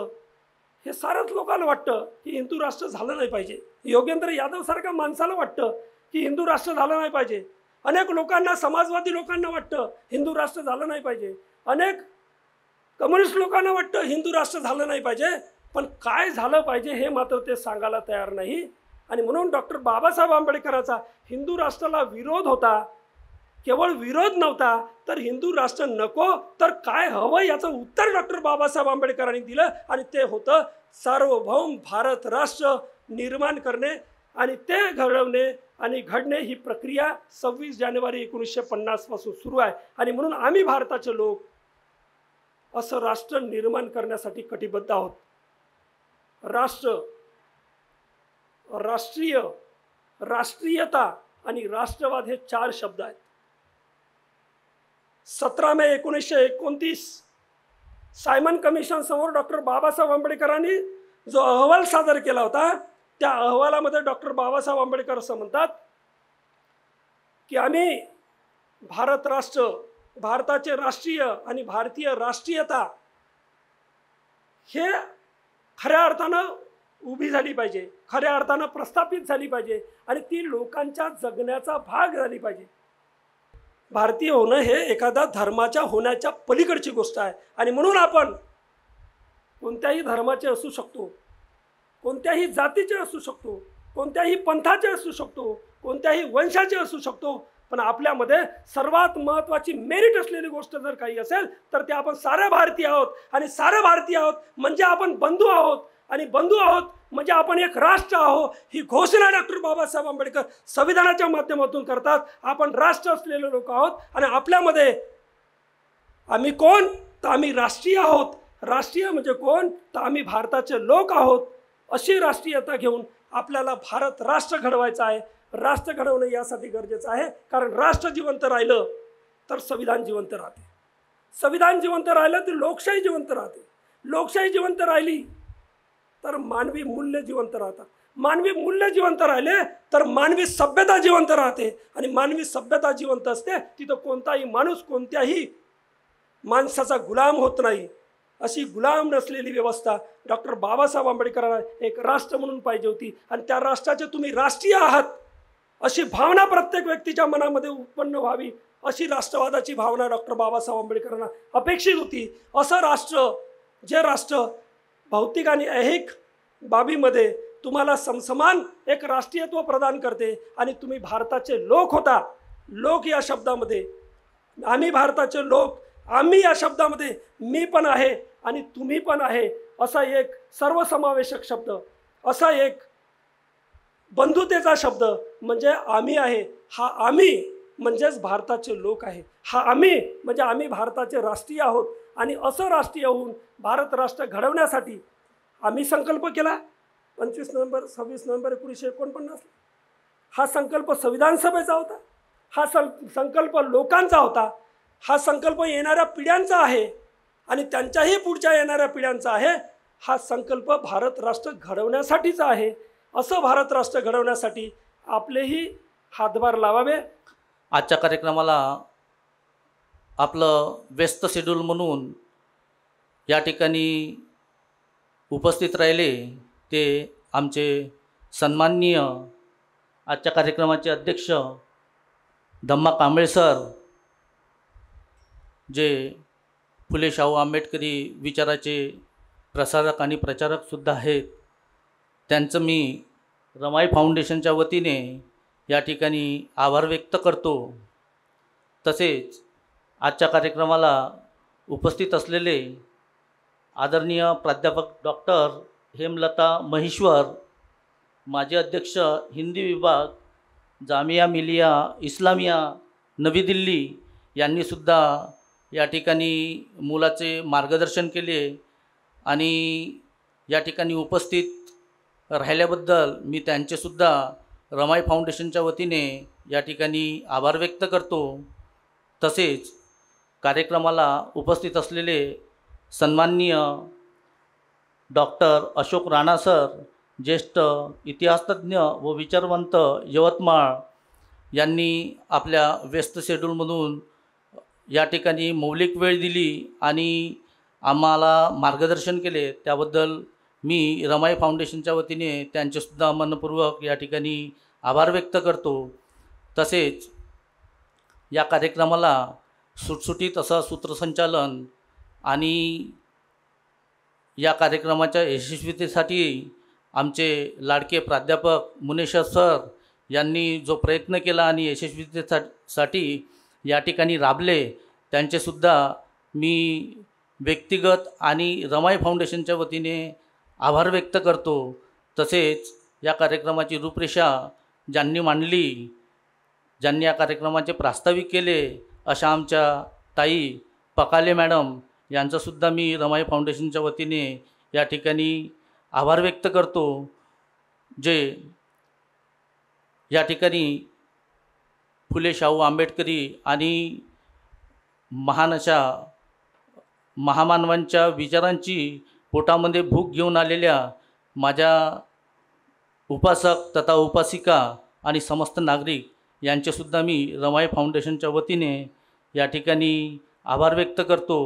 हे सारंच लोकांना वाटतं की हिंदू राष्ट्र झालं नाही पाहिजे. योगेंद्र यादव सारख्या माणसाला वाटतं की हिंदू राष्ट्र झालं नाही पाहिजे. अनेक लोकांना, समाजवादी लोकांना वाटतं हिंदू राष्ट्र झालं नाही पाहिजे. अनेक कम्युनिस्ट लोकांना वाटतं हिंदू राष्ट्र झालं नाही पाहिजे. पण काय झालं पाहिजे हे मात्र ते सांगायला तयार नाही. आणि म्हणून डॉक्टर बाबासाहेब आंबेडकरांचा हिंदू राष्ट्राला विरोध होता. केवळ विरोध नव्हता तर हिंदू राष्ट्र नको तर काय हवं याचं उत्तर डॉक्टर बाबासाहेब आंबेडकरांनी दिलं. आणि ते होतं सार्वभौम भारत राष्ट्र निर्माण करणे. आणि ते घडवणे आणि घडणे ही प्रक्रिया 26 जानेवारी 1950 पासून सुरू आहे. आणि म्हणून आम्ही भारताचे लोक असं राष्ट्र निर्माण करण्यासाठी कटिबद्ध आहोत. राष्ट्र, राष्ट्रीय, राष्ट्रीयता आणि राष्ट्रवाद हे 4 शब्द आहेत. 17 मे 1929 सायमन कमिशन समोर डॉक्टर बाबासाहेब आंबेडकरांनी जो अहवाल सादर केला होता, त्या अहवालामध्ये डॉक्टर बाबासाहेब आंबेडकर असं म्हणतात की आम्ही भारत राष्ट्र, भारताचे राष्ट्रीय आणि भारतीय राष्ट्रीयता हे खऱ्या अर्थानं उभी झाली पाहिजे, खऱ्या अर्थानं प्रस्थापित झाली पाहिजे आणि ती लोकांच्या जगण्याचा भाग झाली पाहिजे. भारतीय होणं हे एखाद्या धर्माच्या होण्याच्या पलीकडची गोष्ट आहे आणि म्हणून आपण कोणत्याही धर्माचे असू शकतो, कोणत्याही जातीचे असू शकतो, कोणत्याही पंथाचे असू शकतो, कोणत्याही वंशाचे असू शकतो, पण आपल्यामध्ये सर्वात महत्त्वाची मेरिट असलेली गोष्ट जर काही असेल तर ते आपण सारे भारतीय आहोत आणि सारे भारतीय आहोत म्हणजे आपण बंधू आहोत आणि बंधू आहोत म्हणजे आपण एक राष्ट्र आहोत. ही घोषणा डॉक्टर बाबासाहेब आंबेडकर संविधानाच्या माध्यमातून करतात. आपण राष्ट्र असलेले लोक आहोत आणि आपल्यामध्ये आम्ही कोण तर आम्ही राष्ट्रीय आहोत. राष्ट्रीय म्हणजे कोण तर आम्ही भारताचे लोक आहोत. अशी राष्ट्रीयता घेऊन आपल्याला भारत राष्ट्र घडवायचं आहे. राष्ट्र घडवणं यासाठी गरजेचं आहे कारण राष्ट्र जिवंत राहिलं तर संविधान जिवंत राहते. संविधान जिवंत राहिलं तर लोकशाही जिवंत राहते. लोकशाही जिवंत राहिली तर मानवी मूल्य जिवंत राहतात. मानवी मूल्य जिवंत राहिले तर मानवी सभ्यता जिवंत राहते आणि मानवी सभ्यता जिवंत असते तिथं कोणताही माणूस कोणत्याही माणसाचा गुलाम होत नाही. अशी गुलाम नसलेली व्यवस्था डॉक्टर बाबासाहेब आंबेडकरांना एक राष्ट्र म्हणून पाहिजे होती आणि त्या राष्ट्राचे तुम्ही राष्ट्रीय आहात अशी भावना प्रत्येक व्यक्तीच्या मनामध्ये उत्पन्न व्हावी, अशी राष्ट्रवादाची भावना डॉक्टर बाबासाहेब आंबेडकरांना अपेक्षित होती. असं राष्ट्र, जे राष्ट्र भौतिक आणि ऐहिक बाबीमध्ये तुम्हाला समसमान एक राष्ट्रीयत्व प्रदान करते आणि तुम्ही भारताचे लोक होता. लोक या शब्दामध्ये आम्ही भारताचे लोक, आम्ही या शब्दामध्ये मी पण आहे आणि तुम्ही पण आहे असा एक सर्वसमावेशक शब्द, असा एक बंधुतेचा शब्द म्हणजे आम्ही आहे. हा आम्ही म्हणजेच भारताचे लोक आहे. हा आम्ही म्हणजे आम्ही भारताचे राष्ट्रीय आहोत आणि असं राष्ट्रीय होऊन भारत राष्ट्र घडवण्यासाठी आम्ही संकल्प केला 25 नोव्हेंबर 26 नोव्हेंबर 1949. हा संकल्प संविधान सभेचा होता. हा संकल्प लोकांचा होता. हा संकल्प येणाऱ्या पिढ्यांचा आहे आणि त्यांच्याही पुढच्या येणाऱ्या पिढ्यांचा आहे. हा संकल्प भारत राष्ट्र घडवण्यासाठीचा आहे. असं भारत राष्ट्र घडवण्यासाठी आपलेही हातभार लावावे. आजच्या कार्यक्रमाला आपलं व्यस्त शेड्यूल म्हणून या ठिकाणी उपस्थित राहिले ते आमचे सन्माननीय आजच्या कार्यक्रमाचे अध्यक्ष धम्मा कांबळे सर, जे फुले शाहू आंबेडकरी विचाराचे प्रसारक आणि प्रचारकसुद्धा आहेत. त्यांचं मी रमाई फाउंडेशनच्या वतीने या ठिकाणी आभार व्यक्त करतो. तसेच आजच्या कार्यक्रमाला उपस्थित असलेले आदरणीय प्राध्यापक डॉक्टर हेमलता महेश्वर, माजी अध्यक्ष हिंदी विभाग जामिया मिलिया इस्लामिया नवी दिल्ली, यांनीसुद्धा या ठिकाणी मुलाचे मार्गदर्शन केले आणि या ठिकाणी उपस्थित राहिल्याबद्दल मी त्यांचेसुद्धा रमाई फाउंडेशनच्या वतीने या ठिकाणी आभार व्यक्त करतो. तसेच कार्यक्रमाला उपस्थित असलेले सन्माननीय डॉक्टर अशोक राणा सर, ज्येष्ठ इतिहासतज्ञ व विचारवंत यवतमाळ, यांनी आपल्या व्यस्त शेड्यूलमधून या ठिकाणी मौलिक वेळ दिली आणि आम्हाला मार्गदर्शन केले. त्याबद्दल मी रमाई फाउंडेशनच्या वतीने त्यांचेसुद्धा मनपूर्वक या ठिकाणी आभार व्यक्त करतो. तसेच या कार्यक्रमाला सुटसुटीत असं सूत्रसंचालन आणि या कार्यक्रमाच्या यशस्वीतेसाठी आमचे लाडके प्राध्यापक मुनेश्वर सर यांनी जो प्रयत्न केला आणि यशस्वीतेसाठी या ठिकाणी राबले, त्यांचेसुद्धा मी व्यक्तिगत आणि रमाई फाउंडेशनच्या वतीने आभार व्यक्त करतो. तसेच या कार्यक्रमाची रूपरेषा ज्यांनी मांडली, ज्यांनी या कार्यक्रमाचे प्रास्ताविक केले, अशा आमच्या ताई पकाले मॅडम यांचासुद्धा मी रमाई फाउंडेशनच्या वतीने या ठिकाणी आभार व्यक्त करतो, जे या ठिकाणी फुले शाहू आंबेडकरी आणि महान अशा महामानवांच्या विचारांची पोटामध्ये भूक घेऊन आलेल्या माझ्या उपासक तथा उपासिका आणि समस्त नागरिक यांचेसुद्धा मी रमाई फाउंडेशनच्या वतीने या ठिकाणी आभार व्यक्त करतो.